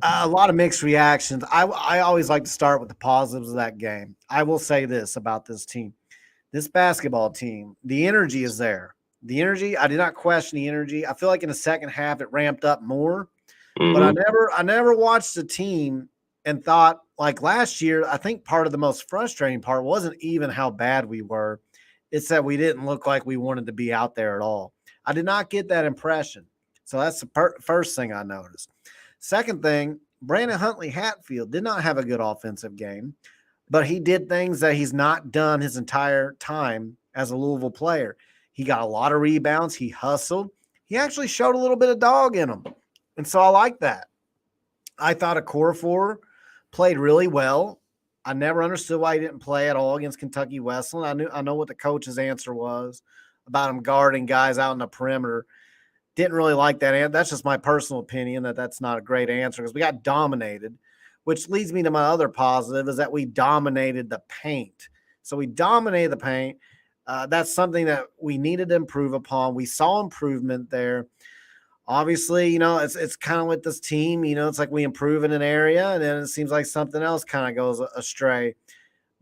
A lot of mixed reactions. I always like to start with the positives of that game. I will say this about this team. This basketball team, the energy is there. The energy, I did not question the energy. I feel like in the second half it ramped up more. Mm-hmm. But I never watched the team and thought, like last year, I think part of the most frustrating part wasn't even how bad we were. It's that we didn't look like we wanted to be out there at all. I did not get that impression. So that's the first thing I noticed. Second thing, Brandon Huntley Hatfield did not have a good offensive game, but he did things that he's not done his entire time as a Louisville player. He got a lot of rebounds. He hustled. He actually showed a little bit of dog in him. And so I like that. I thought Okorafor played really well. I never understood why he didn't play at all against Kentucky Wesleyan. I know what the coach's answer was about him guarding guys out in the perimeter. Didn't really like that. And that's just my personal opinion that's not a great answer because we got dominated, which leads me to my other positive is that we dominated the paint. So we dominated the paint. That's something that we needed to improve upon. We saw improvement there. obviously, it's kind of with this team, it's like we improve in an area and then it seems like something else kind of goes astray.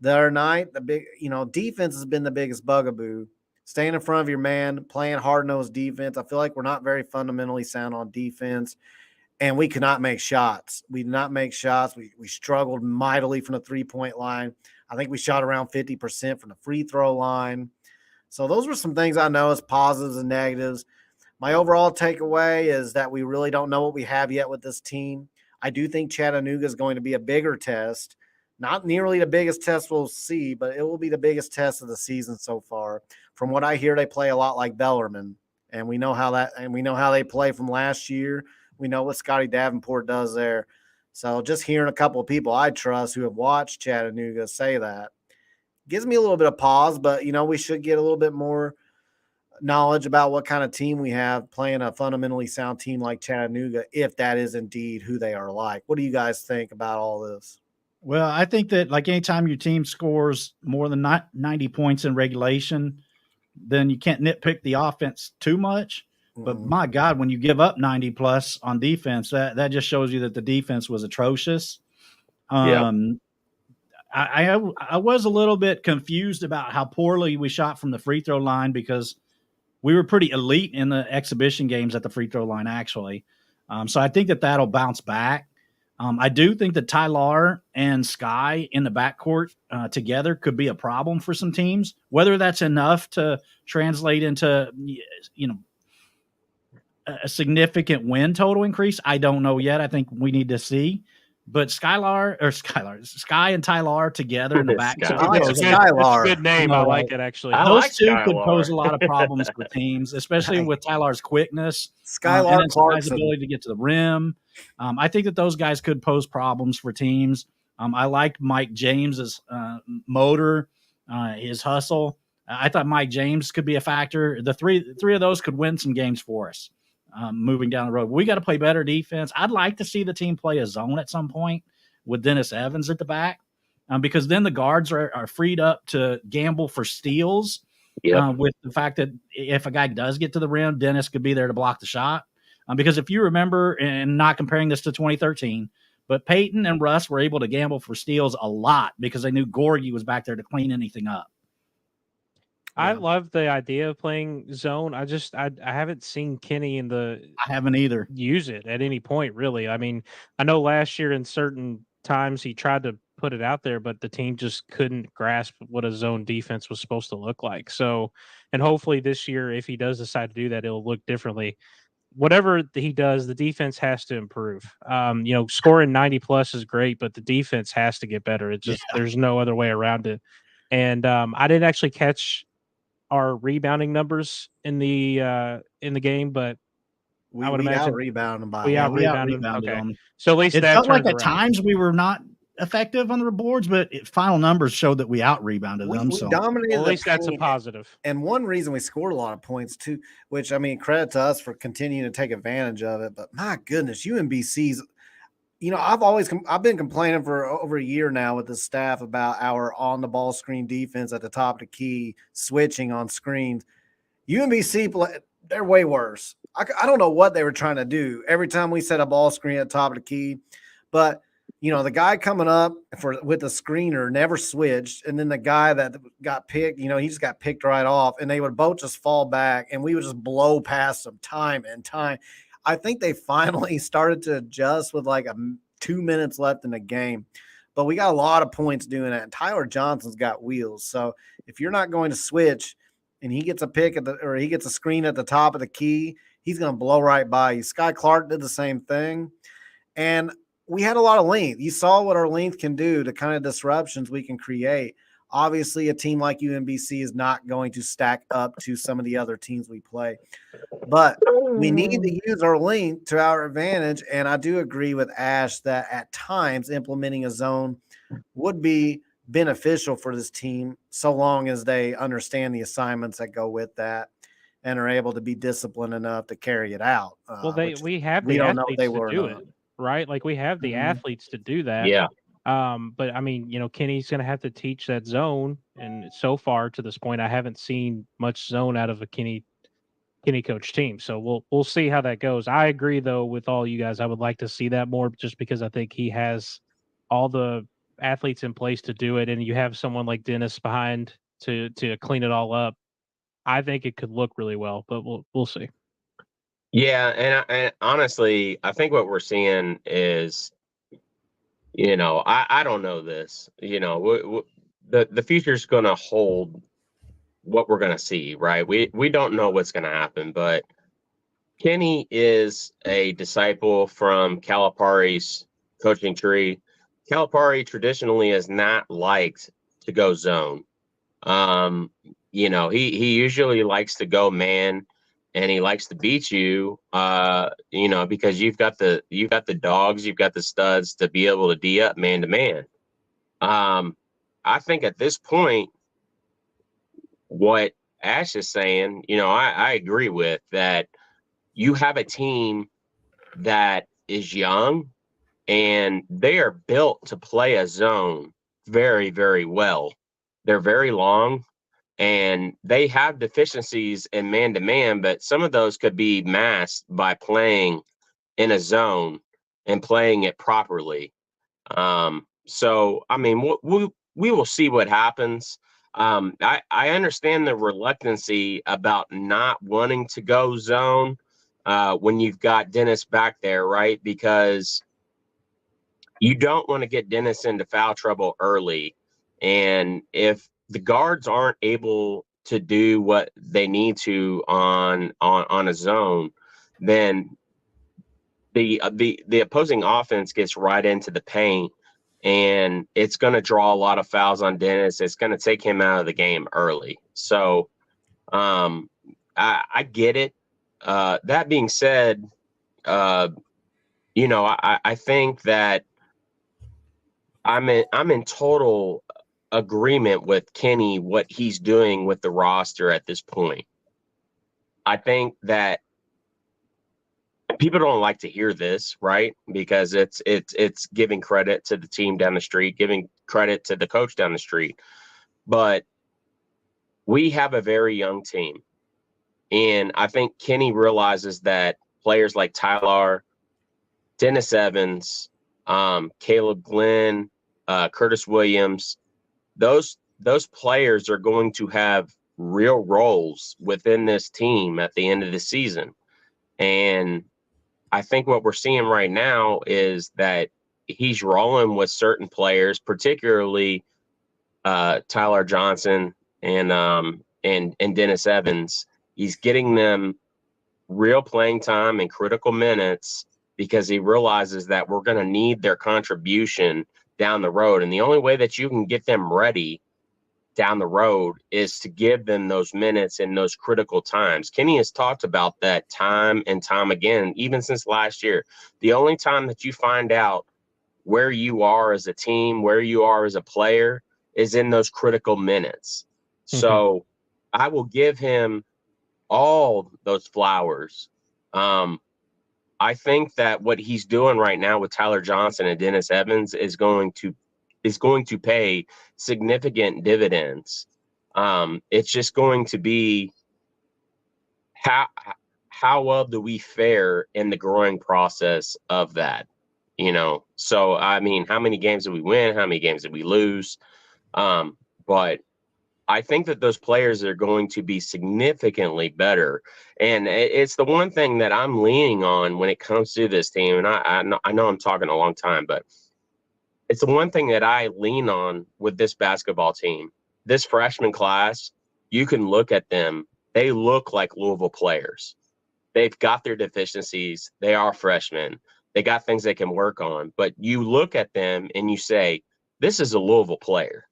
The other night, the big, defense has been the biggest bugaboo. Staying in front of your man, playing hard-nosed defense. I feel like we're not very fundamentally sound on defense, and we could not make shots. We did not make shots. We struggled mightily from the three-point line. I think we shot around 50% from the free throw line. So those were some things I know as positives and negatives. My overall takeaway is that we really don't know what we have yet with this team. I do think Chattanooga is going to be a bigger test. Not nearly the biggest test we'll see, but it will be the biggest test of the season so far. From what I hear, they play a lot like Bellarmine, and we know how they play from last year. We know what Scotty Davenport does there. So just hearing a couple of people I trust who have watched Chattanooga say that gives me a little bit of pause, but we should get a little bit more knowledge about what kind of team we have playing a fundamentally sound team like Chattanooga, if that is indeed who they are like. What do you guys think about all this? Well, I think that like anytime your team scores more than 90 points in regulation, then you can't nitpick the offense too much. But my God, when you give up 90 plus on defense, that just shows you that the defense was atrocious. I was a little bit confused about how poorly we shot from the free throw line because we were pretty elite in the exhibition games at the free throw line, actually. So I think that that'll bounce back. I do think that Tyler and Sky in the backcourt together could be a problem for some teams. Whether that's enough to translate into, a significant win total increase, I don't know yet. I think we need to see. But Sky and Tyler together in the back. I like It's Skylar. a good name. I like it, actually. Those two could pose a lot of problems for teams, especially with Tyler's quickness, Skylar and Sky's ability to get to the rim. I think that those guys could pose problems for teams. I liked Mike James's motor, his hustle. I thought Mike James could be a factor. The three of those could win some games for us. Moving down the road, we got to play better defense. I'd like to see the team play a zone at some point with Dennis Evans at the back, because then the guards are freed up to gamble for steals. With the fact that if a guy does get to the rim, Dennis could be there to block the shot. Because if you remember, and not comparing this to 2013, but Peyton and Russ were able to gamble for steals a lot because they knew Gorgie was back there to clean anything up. I love the idea of playing zone. I haven't seen Kenny I haven't either use it at any point, really. I mean, I know last year in certain times he tried to put it out there, but the team just couldn't grasp what a zone defense was supposed to look like. So, and hopefully this year, if he does decide to do that, it'll look differently. Whatever he does, the defense has to improve. Scoring 90 plus is great, but the defense has to get better. It's just there's no other way around it. And I didn't actually catch our rebounding numbers in the game, but I would imagine rebounded by we out rebounded okay. them. So at least it that felt like turned at around. times we were not effective on the boards, but final numbers showed that we out rebounded them. We dominated. At least that's a positive. And one reason we scored a lot of points too, which I mean, credit to us for continuing to take advantage of it. But my goodness, UMBC's. I've been complaining for over a year now with the staff about our on the ball screen defense at the top of the key, switching on screens. UMBC, they're way worse. I don't know what they were trying to do every time we set a ball screen at the top of the key, but the guy coming up with the screener never switched, and then the guy that got picked, he just got picked right off, and they would both just fall back, and we would just blow past them time and time. I think they finally started to adjust with like 2 minutes left in the game, but we got a lot of points doing that. And Tyler Johnson's got wheels. So if you're not going to switch and he gets a pick or he gets a screen at the top of the key, he's going to blow right by you. Sky Clark did the same thing. And we had a lot of length. You saw what our length can do to kind of disruptions we can create. Obviously, a team like UMBC is not going to stack up to some of the other teams we play. But we need to use our length to our advantage. And I do agree with Ash that at times implementing a zone would be beneficial for this team so long as they understand the assignments that go with that and are able to be disciplined enough to carry it out. Well, we have the athletes to do it, right? Like we have the athletes to do that. Yeah. But I mean, Kenny's going to have to teach that zone. And so far to this point, I haven't seen much zone out of a Kenny Kenny coach team. So we'll see how that goes. I agree though with all you guys. I would like to see that more just because I think he has all the athletes in place to do it, and you have someone like Dennis behind to clean it all up. I think it could look really well, but we'll see. Yeah, and honestly, I think what we're seeing is, I don't know this. The future's going to hold what we're going to see, right? We don't know what's going to happen, but Kenny is a disciple from Calipari's coaching tree. Calipari traditionally has not liked to go zone. He usually likes to go man, and he likes to beat you, because you've got the dogs, you've got the studs to be able to D up man to man. I think at this point, what Ash is saying, I agree with that. You have a team that is young and they are built to play a zone very, very well. They're very long and they have deficiencies in man to man, but some of those could be masked by playing in a zone and playing it properly. So, I mean, we will see what happens. I understand the reluctancy about not wanting to go zone when you've got Dennis back there, right? Because you don't want to get Dennis into foul trouble early. And if the guards aren't able to do what they need to on a zone, then the opposing offense gets right into the paint, and it's going to draw a lot of fouls on Dennis. It's going to take him out of the game early. So I get it. That being said, I think that I'm in total agreement with Kenny what he's doing with the roster at this point. I think that people don't like to hear this, right? Because it's giving credit to the team down the street, giving credit to the coach down the street. But we have a very young team. And I think Kenny realizes that players like Tyler, Dennis Evans, Caleb Glenn, Curtis Williams, those players are going to have real roles within this team at the end of the season. And I think what we're seeing right now is that he's rolling with certain players, particularly Tyler Johnson and Dennis Evans. He's getting them real playing time and critical minutes because he realizes that we're going to need their contribution down the road. And the only way that you can get them ready down the road is to give them those minutes and those critical times. Kenny has talked about that time and time again, even since last year. The only time that you find out where you are as a team, where you are as a player, is in those critical minutes. Mm-hmm. So I will give him all those flowers. I think that what he's doing right now with Tyler Johnson and Dennis Evans is going to pay significant dividends. It's just going to be how well do we fare in the growing process of that, So, I mean, how many games did we win? How many games did we lose? But I think that those players are going to be significantly better. And it's the one thing that I'm leaning on when it comes to this team. And I know I'm talking a long time, but it's the one thing that I lean on with this basketball team. This freshman class, you can look at them. They look like Louisville players. They've got their deficiencies. They are freshmen. They got things they can work on. But you look at them and you say, this is a Louisville player.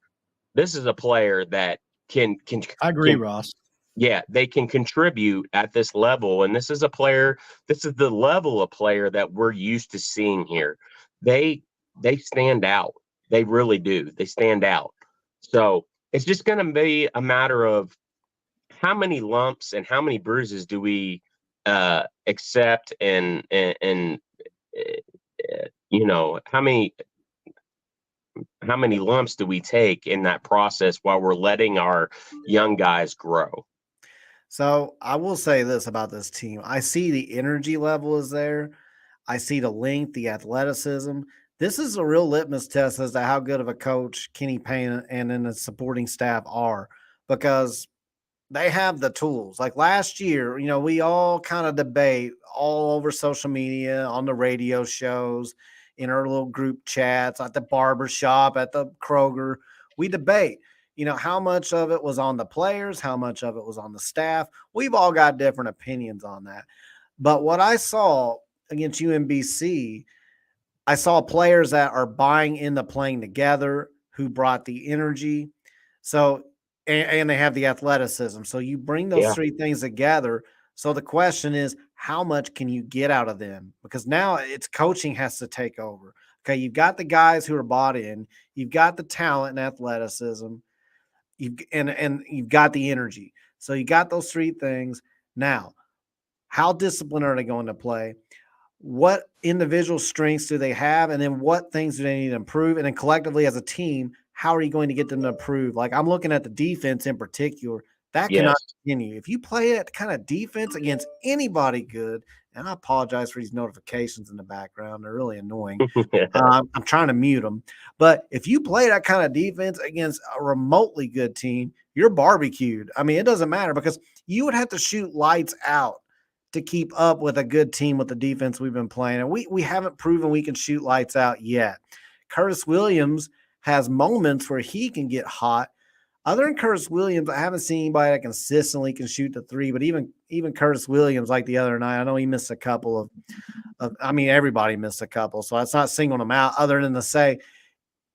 This is a player that can I agree, Ross. Yeah, they can contribute at this level. And this is the level of player that we're used to seeing here. They stand out. They really do. They stand out. So it's just going to be a matter of how many lumps and how many bruises do we accept and how many lumps do we take in that process while we're letting our young guys grow? So I will say this about this team. I see the energy level is there. I see the length, the athleticism. This is a real litmus test as to how good of a coach Kenny Payne and then the supporting staff are, because they have the tools. Like last year, we all kind of debate all over social media, on the radio shows, in our little group chats, at the barber shop, at the Kroger. We debate, how much of it was on the players, how much of it was on the staff. We've all got different opinions on that. But what I saw against UMBC, I saw players that are buying into playing together, who brought the energy. So, and they have the athleticism. So you bring those Yeah. three things together. So the question is, how much can you get out of them? Because now it's coaching has to take over. Okay, you've got the guys who are bought in, you've got the talent and athleticism, and you've got the energy. So you got those three things. Now, how disciplined are they going to play? What individual strengths do they have? And then what things do they need to improve? And then collectively as a team, how are you going to get them to improve? Like I'm looking at the defense in particular. That cannot Yes. continue. If you play that kind of defense against anybody good, and I apologize for these notifications in the background. They're really annoying. I'm trying to mute them. But if you play that kind of defense against a remotely good team, you're barbecued. I mean, it doesn't matter because you would have to shoot lights out to keep up with a good team with the defense we've been playing. And we haven't proven we can shoot lights out yet. Curtis Williams has moments where he can get hot. Other than Curtis Williams, I haven't seen anybody that consistently can shoot the three, but even Curtis Williams, like the other night, I know he missed a couple of everybody missed a couple. So that's not singling them out other than to say,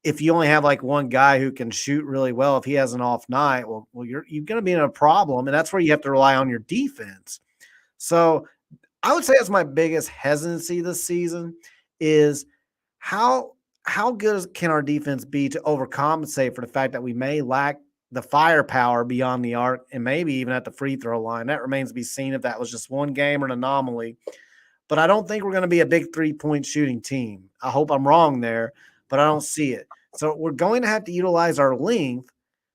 if you only have like one guy who can shoot really well, if he has an off night, well, you're going to be in a problem. And that's where you have to rely on your defense. So I would say that's my biggest hesitancy this season is how good can our defense be to overcompensate for the fact that we may lack the firepower beyond the arc and maybe even at the free throw line. That remains to be seen if that was just one game or an anomaly. But I don't think we're going to be a big 3-point shooting team. I hope I'm wrong there, but I don't see it. So we're going to have to utilize our length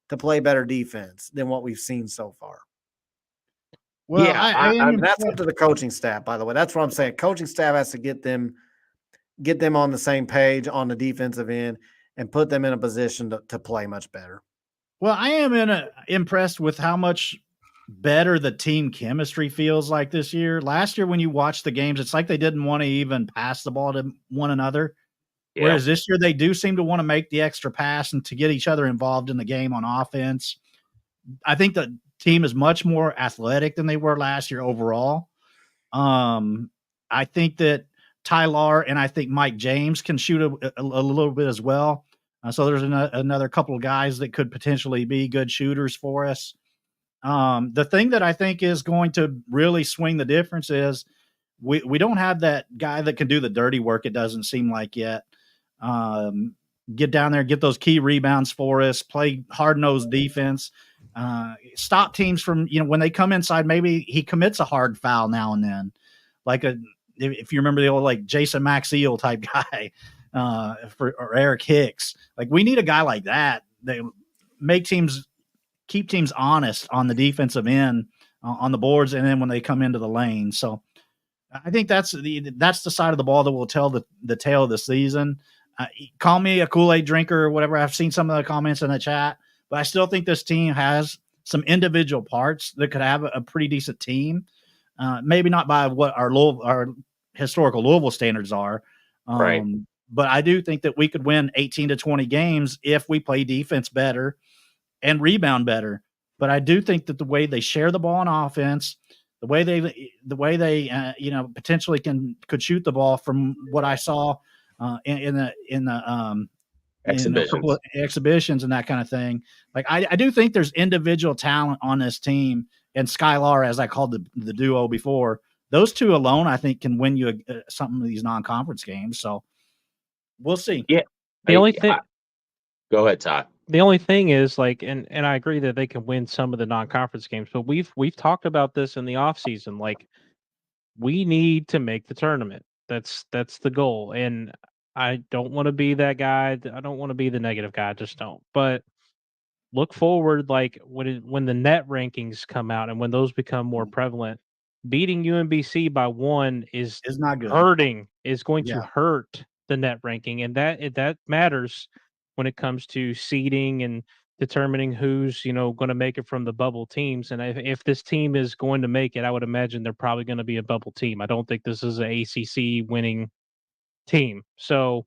to play better defense than what we've seen so far. Well, Yeah, I am And that's up to the coaching staff, by the way. That's what I'm saying. Coaching staff has to get them on the same page on the defensive end and put them in a position to play much better. Well, I am impressed with how much better the team chemistry feels like this year. Last year, when you watch the games, it's like they didn't want to even pass the ball to one another. Yeah. Whereas this year, they do seem to want to make the extra pass and to get each other involved in the game on offense. I think the team is much more athletic than they were last year overall. I think that Tyler and I think Mike James can shoot a little bit as well. So there's another couple of guys that could potentially be good shooters for us. The thing that I think is going to really swing the difference is we don't have that guy that can do the dirty work. It doesn't seem like yet. Get down there, get those key rebounds for us, play hard-nosed defense, stop teams from, when they come inside, maybe he commits a hard foul now and then. Like if you remember the old, like Jason Maxiel type guy, or Eric Hicks, like we need a guy like that. They keep teams honest on the defensive end, on the boards, and then when they come into the lane. So I think that's the side of the ball that will tell the tale of the season. Call me a Kool-Aid drinker or whatever. I've seen some of the comments in the chat, but I still think this team has some individual parts that could have a pretty decent team. Maybe not by what our historical Louisville standards are. Right. But I do think that we could win 18 to 20 games if we play defense better and rebound better. But I do think that the way they share the ball on offense, the way they potentially could shoot the ball from what I saw in the Exhibitions. Exhibitions and that kind of thing. Like I do think there's individual talent on this team, and Skylar, as I called the duo before, those two alone, I think, can win you some of these non-conference games. So we'll see. Yeah. The only thing. Go ahead, Todd. The only thing is, like, and I agree that they can win some of the non-conference games, but we've talked about this in the offseason. Like, we need to make the tournament. That's the goal. And I don't want to be that guy. I don't want to be the negative guy. I just don't. But look forward, like when the net rankings come out and when those become more prevalent, beating UMBC by 1 is It's not good. is going to Yeah. hurt the net ranking, and that matters when it comes to seeding and determining who's going to make it from the bubble teams. And if this team is going to make it, I would imagine they're probably going to be a bubble team. I don't think this is an ACC winning team. So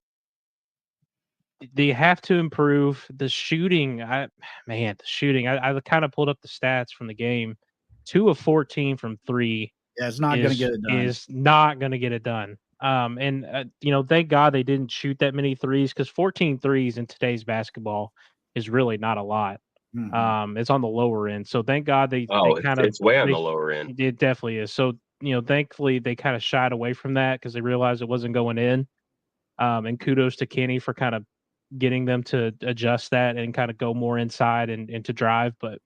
they have to improve the shooting. The shooting. I kind of pulled up the stats from the game. 2 of 14 from 3 Yeah, it's not going to get it done. is not going to get it done. And thank God they didn't shoot that many threes, because 14 threes in today's basketball is really not a lot. Mhm. It's on the lower end. So thank God they kind of it's way on the lower end. it definitely is. So thankfully they kind of shied away from that because they realized it wasn't going in. And kudos to Kenny for kind of getting them to adjust that and kind of go more inside and to drive. But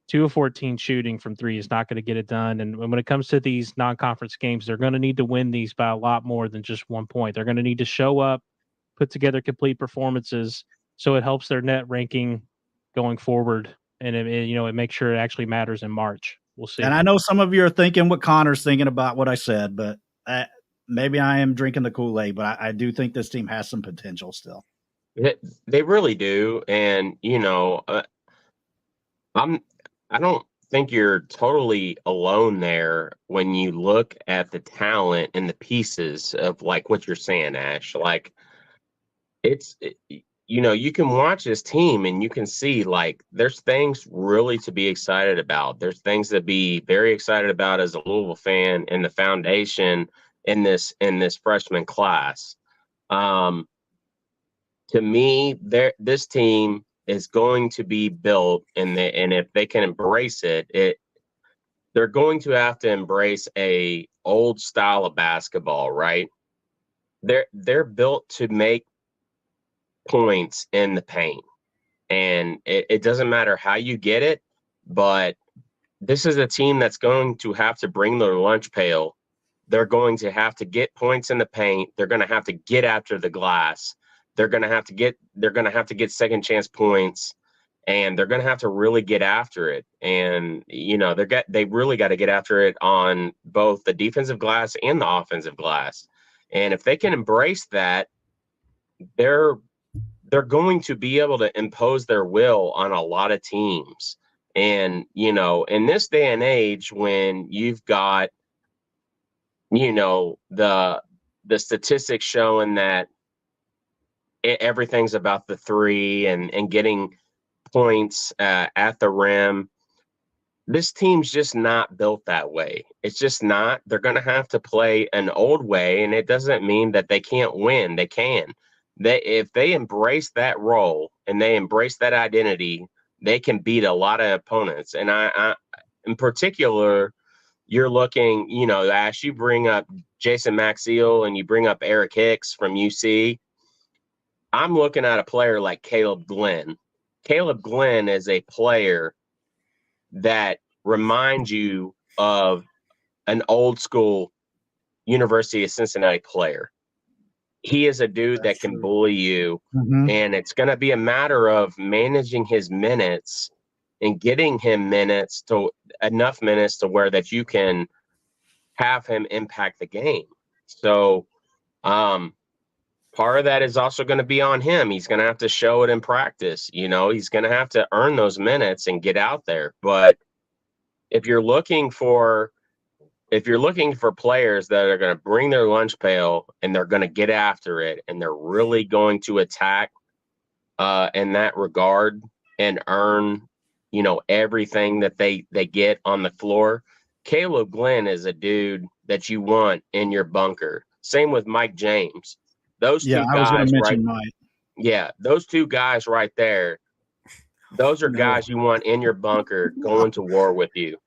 2 of 14 shooting from 3 is not going to get it done. And when it comes to these non-conference games, they're going to need to win these by a lot more than just 1 point. They're going to need to show up, put together complete performances, so it helps their net ranking going forward. And it makes sure it actually matters in March. We'll see. And I know some of you are thinking what Connor's thinking about what I said, but maybe I am drinking the Kool-Aid, but I do think this team has some potential still. They really do. And, I don't think you're totally alone there when you look at the talent and the pieces of like what you're saying, Ash. Like you can watch this team and you can see like there's things really to be excited about. There's things to be very excited about as a Louisville fan and the foundation in this freshman class. To me, this team is going to be built, and if they can embrace it, they're going to have to embrace a old style of basketball, right? They're built to make points in the paint, and it doesn't matter how you get it, but this is a team that's going to have to bring their lunch pail. They're going to have to get points in the paint. They're going to have to get after the glass. They're going to have to get second chance points, and they're going to have to really get after it. And they really got to get after it on both the defensive glass and the offensive glass. And if they can embrace that, they're going to be able to impose their will on a lot of teams. And in this day and age, when you've got the statistics showing that everything's about the three and getting points at the rim, this team's just not built that way. It's just not. They're going to have to play an old way, and it doesn't mean that they can't win. They can. If they embrace that role and they embrace that identity, they can beat a lot of opponents. And I in particular, you're looking, Ash, you bring up Jason Maxiel and you bring up Eric Hicks from UC. I'm looking at a player like Caleb Glenn. Caleb Glenn is a player that reminds you of an old school University of Cincinnati player. He is a dude that can bully you, and it's going to be a matter of managing his minutes and getting him enough minutes to where that you can have him impact the game. So part of that is also going to be on him. He's going to have to show it in practice. He's going to have to earn those minutes and get out there. But if you're looking for players that are going to bring their lunch pail and they're going to get after it and they're really going to attack in that regard and earn, everything that they get on the floor, Caleb Glenn is a dude that you want in your bunker. Same with Mike James. Those two guys, right? Mike. Yeah, those two guys right there. Those are guys you want in your bunker going to war with you.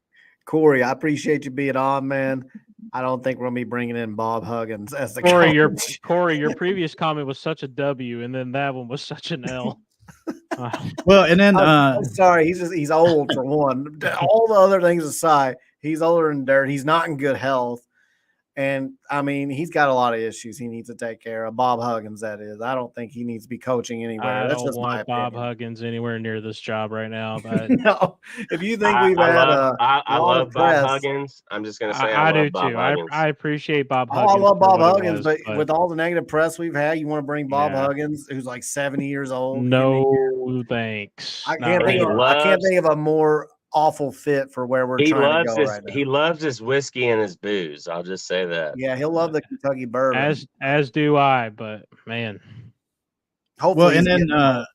Corey, I appreciate you being on, man. I don't think we're gonna be bringing in Bob Huggins as the coach. Corey, your previous comment was such a W, and then that one was such an L. Well, and then I'm sorry, he's old for one. All the other things aside, he's older than dirt. He's not in good health. And I mean, he's got a lot of issues he needs to take care of. Bob Huggins, that is. I don't think he needs to be coaching anywhere. I That's don't just my want Bob opinion. Huggins anywhere near this job right now. But No, if you think we've had a I lot of love Bob press, Huggins. I'm just gonna say I I do love Bob too. Huggins. I appreciate Bob I Huggins. love for Bob what he Huggins, was, but with all the negative press we've had, you want to bring Bob Huggins, who's like 70 years old. no thanks. I Not can't think right of now. I can't think of a more awful fit for where we're trying to go right now. He loves his whiskey and his booze. I'll just say that. Yeah, he'll love the Kentucky bourbon. As do I, but man. Hopefully, and then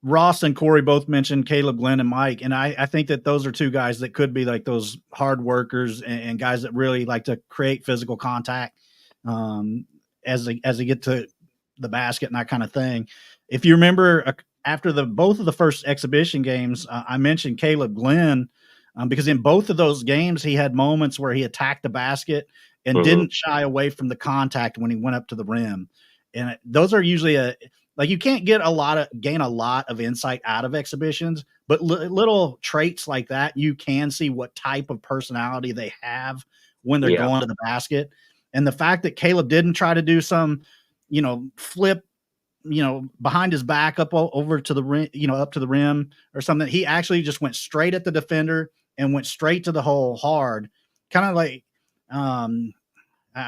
Ross and Corey both mentioned Caleb, Glenn, and Mike, and I think that those are two guys that could be like those hard workers and guys that really like to create physical contact as they get to the basket and that kind of thing. If you remember, after both of the first exhibition games, I mentioned Caleb Glenn because in both of those games he had moments where he attacked the basket and didn't shy away from the contact when he went up to the rim. And those are usually like you can't gain a lot of insight out of exhibitions, but little traits like that, you can see what type of personality they have when they're going to the basket. And the fact that Caleb didn't try to do some, flip, behind his back up over to the rim, up to the rim or something. He actually just went straight at the defender and went straight to the hole hard, kind of like, I'm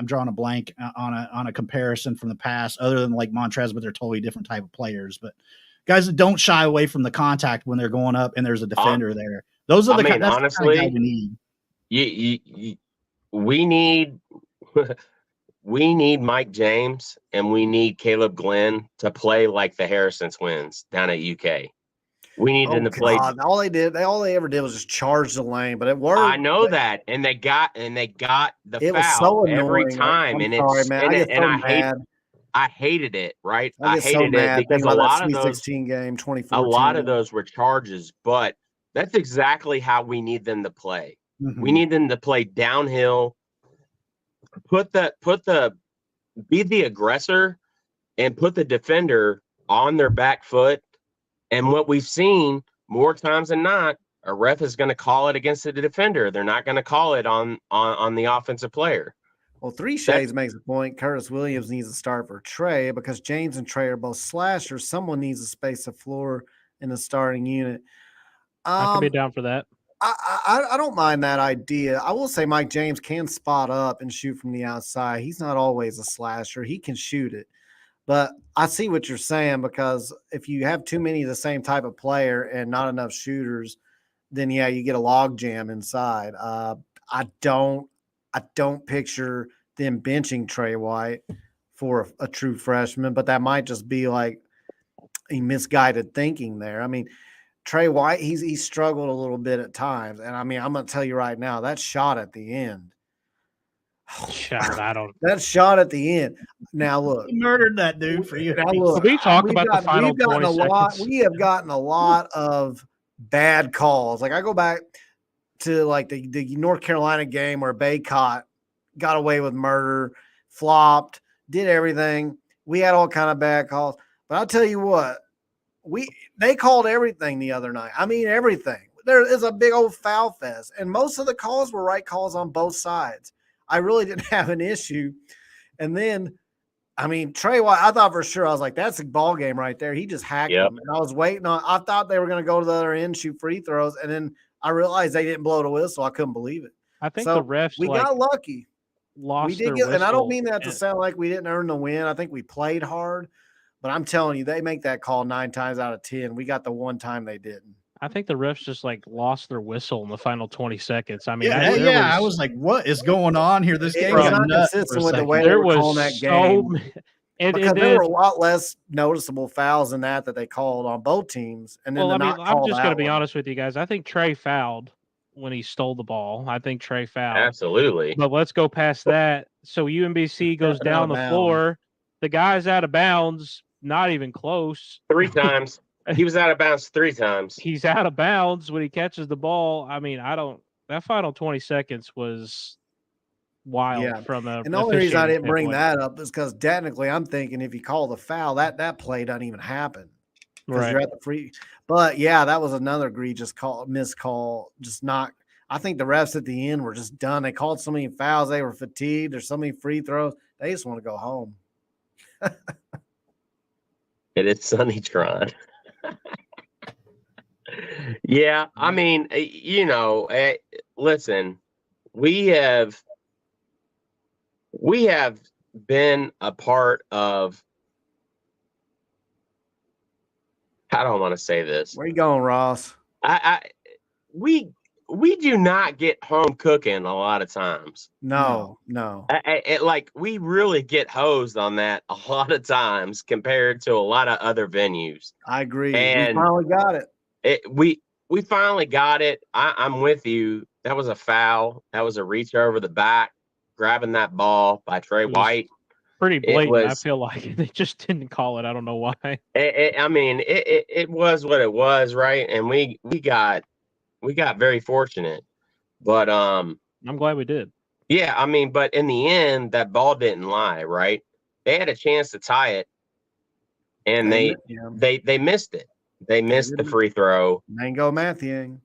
drawing a blank on a comparison from the past other than like Montrez, but they're totally different type of players, but guys that don't shy away from the contact when they're going up and there's a defender there. Those are that's honestly, the kind of guy we need. We need we need Mike James and we need Caleb Glenn to play like the Harrison twins down at UK. We need them to play. All they ever did was just charge the lane, but it worked. I know that, and they got the it was foul so every annoying. time, I'm sorry, man. I hated it. Right, I hated it because a lot of those 16 game 2014. A lot of those were charges, but that's exactly how we need them to play. Mm-hmm. We need them to play downhill. Be the aggressor and put the defender on their back foot. And what we've seen more times than not, a ref is going to call it against the defender. They're not going to call it on the offensive player. Well, Three Shades makes a point. Curtis Williams needs to start for Trey because James and Trey are both slashers. Someone needs to space the floor in the starting unit. I could be down for that. I don't mind that idea. I will say Mike James can spot up and shoot from the outside. He's not always a slasher. He can shoot it. But I see what you're saying because if you have too many of the same type of player and not enough shooters, then yeah, you get a log jam inside. I don't picture them benching Trey White for a true freshman, but that might just be like a misguided thinking there. I mean, Trey White, he struggled a little bit at times, and I mean, I'm going to tell you right now, that shot at the end. That shot at the end. Now look, he murdered that dude for you. Now look, we talk about the final 20 seconds. We have gotten a lot of bad calls. Like I go back to like the North Carolina game where Baycott got away with murder, flopped, did everything. We had all kind of bad calls, but I'll tell you what, they called everything the other night. I mean everything. There is a big old foul fest, and most of the calls were right calls on both sides. I really didn't have an issue. And then, I mean, Trey White, I thought for sure, I was like, that's a ball game right there. He just hacked him. And I was waiting I thought they were going to go to the other end, shoot free throws. And then I realized they didn't blow the whistle. I couldn't believe it. I think the refs got lucky. Lost their whistle. And I don't mean that to sound like we didn't earn the win. I think we played hard. But I'm telling you, they make that call 9 times out of 10. We got the one time they didn't. I think the refs just lost their whistle in the final 20 seconds. I mean, I was like, what is going on here? This game is not consistent with the way they were calling that game. Because there were a lot less noticeable fouls than that they called on both teams. And then I'm just going to be honest with you guys. I think Trey fouled when he stole the ball. I think Trey fouled. Absolutely. But let's go past that. So UMBC goes down the floor. The guy's out of bounds, not even close. 3 times. He was out of bounds 3 times. He's out of bounds when he catches the ball. I mean, that final 20 seconds was wild from a. And the only reason I didn't bring that up is because technically I'm thinking if you call the foul, that play doesn't even happen. Because you're at the free. But yeah, that was another egregious missed call. Just not. I think the refs at the end were just done. They called so many fouls. They were fatigued. There's so many free throws. They just want to go home. It is Sunnytron. Yeah, I mean, listen, we have been a part of, how do I want to say this? Where you going, Ross? We do not get home cooking a lot of times. No. Like, we really get hosed on that a lot of times compared to a lot of other venues. I agree. And we finally got it. We finally got it. I'm with you. That was a foul. That was a reach over the back, grabbing that ball by Trey White. Pretty blatant. I feel like they just didn't call it. I don't know why. It was what it was, right? And we got very fortunate, but I'm glad we did. Yeah, I mean, but in the end, that ball didn't lie, right? They had a chance to tie it, and they missed it. They missed the free throw. Mango Matthew.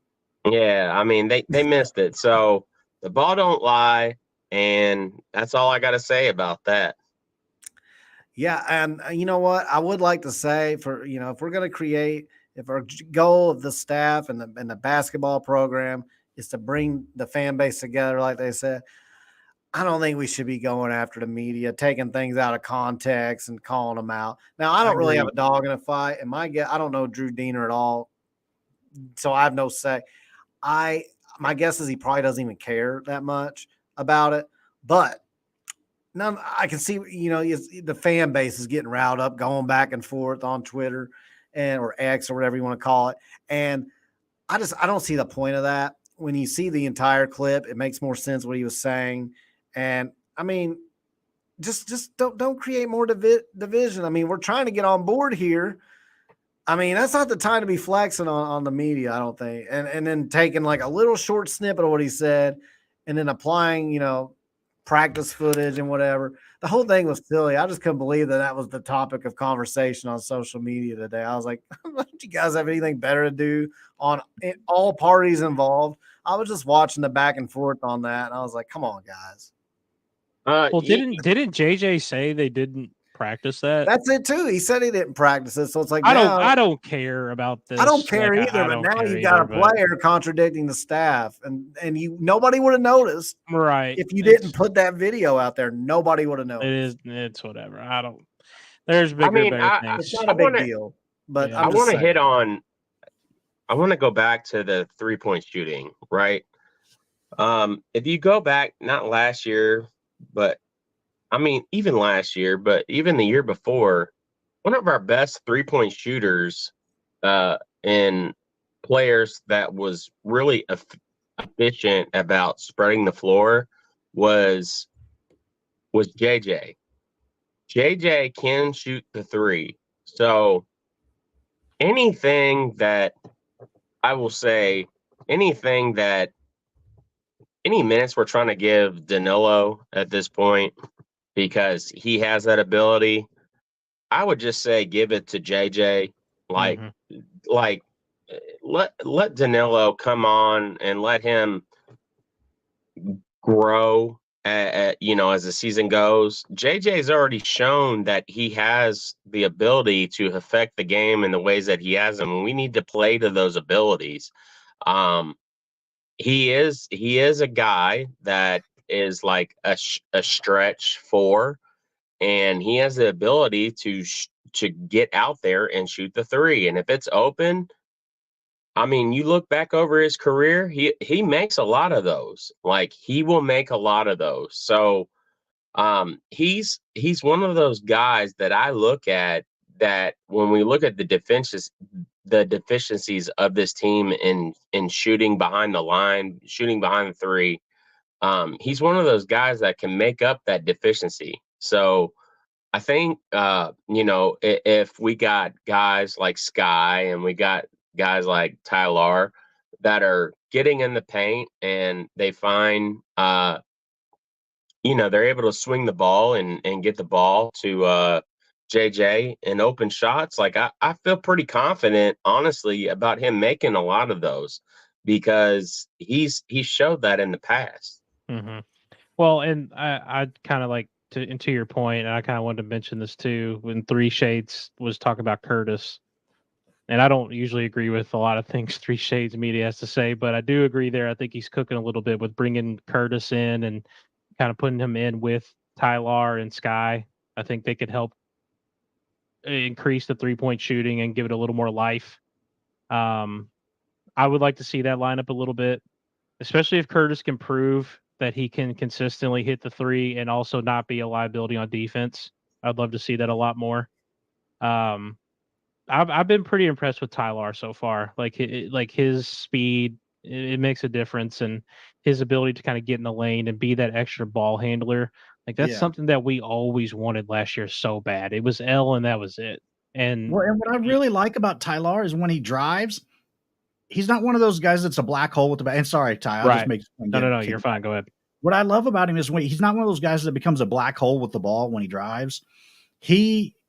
Yeah, I mean, they missed it. So the ball don't lie, and that's all I got to say about that. Yeah, and you know what? I would like to say, if we're going to create, if our goal of the staff and the basketball program is to bring the fan base together, like they said, I don't think we should be going after the media, taking things out of context and calling them out. Now, I don't really have a dog in a fight, and I don't know Drew Diener at all, so I have no say. My guess is he probably doesn't even care that much about it, but I can see, the fan base is getting riled up, going back and forth on Twitter or X or whatever you want to call it, and I don't see the point of that. When you see the entire clip, it makes more sense what he was saying. And I mean, just don't create more division. I mean, we're trying to get on board here. I mean, that's not the time to be flexing on the media, I don't think. And then taking like a little short snippet of what he said and then applying, practice footage and whatever. The whole thing was silly. I just couldn't believe that was the topic of conversation on social media today. I was like, don't you guys have anything better to do on all parties involved? I was just watching the back and forth on that, and I was like, come on, guys. Well, didn't JJ say they didn't practice that? That's it too. He said he didn't practice it, so it's like I don't care about this. I don't care either. But now you've got a player contradicting the staff, and nobody would have noticed, right? If you didn't put that video out there, nobody would have noticed. It's whatever. I don't. There's bigger, better things. It's not a big deal. But I want to hit on. I want to go back to the 3-point shooting, right? If you go back, not last year, but I mean, even last year, but even the year before, one of our best 3-point shooters and players that was really efficient about spreading the floor was JJ. JJ can shoot the three. So anything that I will say, any minutes we're trying to give Danilo at this point, because he has that ability, I would just say give it to JJ. Like let Danilo come on and let him grow as the season goes. JJ's already shown that he has the ability to affect the game in the ways that he has, and we need to play to those abilities. He is a guy that is like a stretch 4, and he has the ability to get out there and shoot the three. And if it's open, I mean, you look back over his career, he makes a lot of those. Like, he will make a lot of those. So he's one of those guys that I look at, that when we look at the deficiencies of this team in shooting behind the line, shooting behind the three, he's one of those guys that can make up that deficiency. So I think, if we got guys like Sky and we got guys like Tyler that are getting in the paint and they find, they're able to swing the ball and get the ball to JJ in open shots, like I feel pretty confident, honestly, about him making a lot of those. because he's showed that in the past. Mm-hmm. Well, and I kind of like to your point, and I kind of wanted to mention this too when Three Shades was talking about Curtis. And I don't usually agree with a lot of things Three Shades media has to say, but I do agree there. I think he's cooking a little bit with bringing Curtis in and kind of putting him in with Tyler and Sky. I think they could help increase the 3-point shooting and give it a little more life. I would like to see that lineup a little bit, especially if Curtis can prove that he can consistently hit the three and also not be a liability on defense. I'd love to see that a lot more. I've been pretty impressed with Tyler so far. Like his speed, it makes a difference, and his ability to kind of get in the lane and be that extra ball handler. Like that's Yeah. something that we always wanted last year so bad. It was L, and that was it. And Well, and what I really like about Tyler is when he drives, he's not one of those guys that's a black hole with the back. And sorry, Ty, I'll just right. make No, you're fine. Go ahead. What I love about him is when he's not one of those guys that becomes a black hole with the ball when he drives.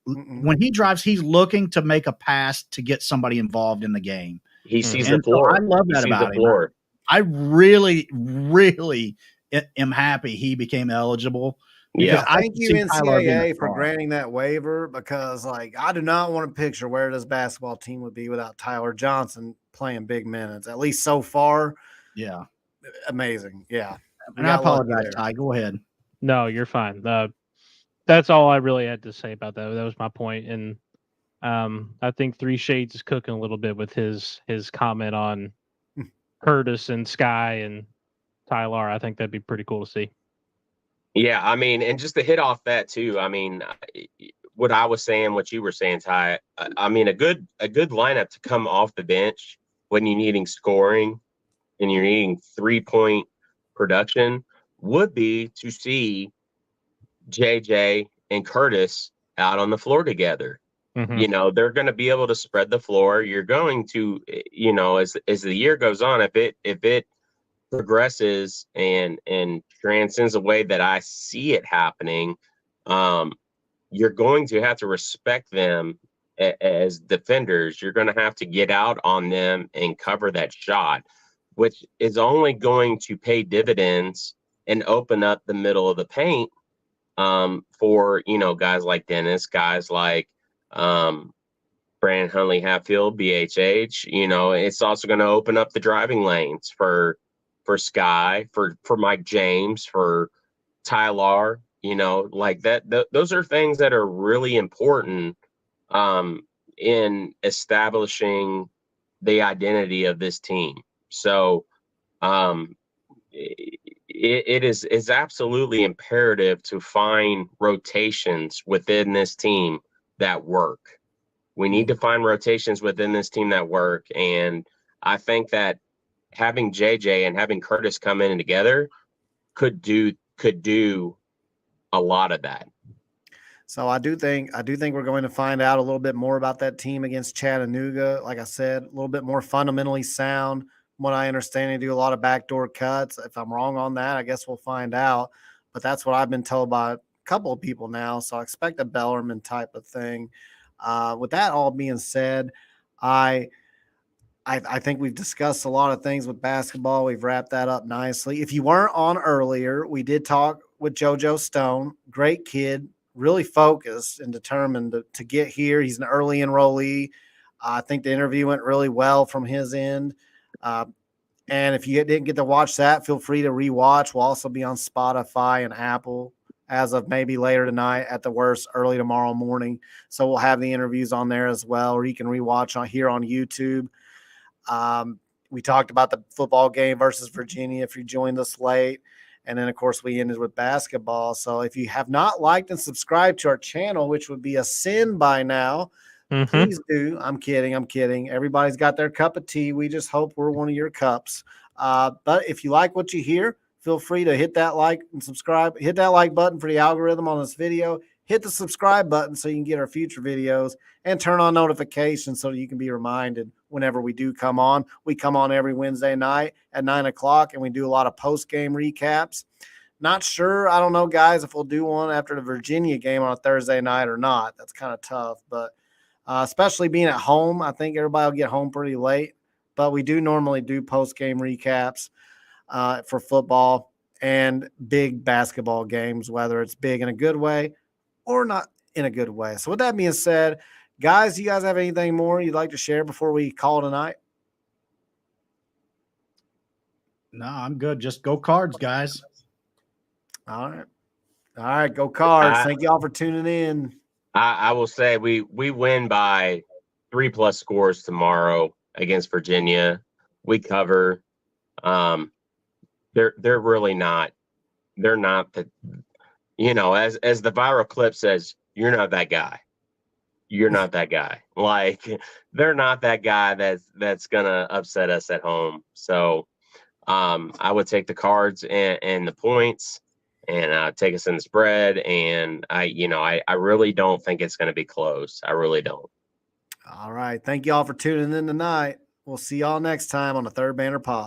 When he drives, he's looking to make a pass to get somebody involved in the game. He sees And the floor. I love that about him. I really, really am happy he became eligible. Yeah, thank you NCAA for granting that waiver, because like I do not want to picture where this basketball team would be without Tyler Johnson playing big minutes. At least so far. Yeah, amazing. Yeah, and I apologize, Ty. Go ahead. No, you're fine. That's all I really had to say about that. That was my point. And I think Three Shades is cooking a little bit with his comment on Curtis and Sky and Tyler. I think that'd be pretty cool to see. Yeah, I mean, and just to hit off that too, I mean, what I was saying, what you were saying, Ty, I mean, a good lineup to come off the bench when you're needing scoring and you're needing 3-point production would be to see JJ and Curtis out on the floor together. Mm-hmm. You know, they're going to be able to spread the floor. You're going to, you know, as the year goes on, if it progresses and transcends the way that I see it happening, you're going to have to respect them as defenders. You're going to have to get out on them and cover that shot, which is only going to pay dividends and open up the middle of the paint for, you know, guys like Dennis, guys like Brandon Huntley Hatfield, BHH. You know, it's also going to open up the driving lanes for Sky, for Mike James, for Tyler. You know, like that. Those are things that are really important in establishing the identity of this team. So it is absolutely imperative to find rotations within this team that work. We need to find rotations within this team that work. And I think that having JJ and having Curtis come in together could do a lot of that. So I do think we're going to find out a little bit more about that team against Chattanooga. Like I said, a little bit more fundamentally sound. From what I understand, they do a lot of backdoor cuts. If I'm wrong on that, I guess we'll find out. But that's what I've been told by a couple of people now. So I expect a Bellarmine type of thing. With that all being said, I think we've discussed a lot of things with basketball. We've wrapped that up nicely. If you weren't on earlier, we did talk with JoJo Stone. Great kid, really focused and determined to get here. He's an early enrollee. I think the interview went really well from his end. And if you didn't get to watch that, feel free to rewatch. We'll also be on Spotify and Apple as of maybe later tonight, at the worst, early tomorrow morning. So we'll have the interviews on there as well, or you can rewatch here on YouTube. We talked about the football game versus Virginia if you joined us late. And then, of course, we ended with basketball. So if you have not liked and subscribed to our channel, which would be a sin by now, please do. I'm kidding. Everybody's got their cup of tea. We just hope we're one of your cups. But if you like what you hear, feel free to hit that like and subscribe. Hit that like button for the algorithm on this video. Hit the subscribe button so you can get our future videos, and turn on notifications so that you can be reminded whenever we do come on. We come on every Wednesday night at 9 o'clock, and we do a lot of post-game recaps. Not sure, I don't know, guys, if we'll do one after the Virginia game on a Thursday night or not. That's kind of tough, but especially being at home, I think everybody will get home pretty late. but we do normally do post-game recaps for football and big basketball games, whether it's big in a good way or not in a good way. So with that being said, guys, you guys have anything more you'd like to share before we call tonight? No, I'm good. Just go Cards, guys. All right, go Cards. Thank you all for tuning in. I will say we win by 3+ scores tomorrow against Virginia. We cover. They're really not. They're not the. As the viral clip says, you're not that guy. You're not that guy. Like, they're not that guy that's gonna upset us at home. So I would take the Cards and the points and take us in the spread. And I really don't think it's going to be close. I really don't. All right. Thank you all for tuning in tonight. We'll see y'all next time on the Third Banner Pod.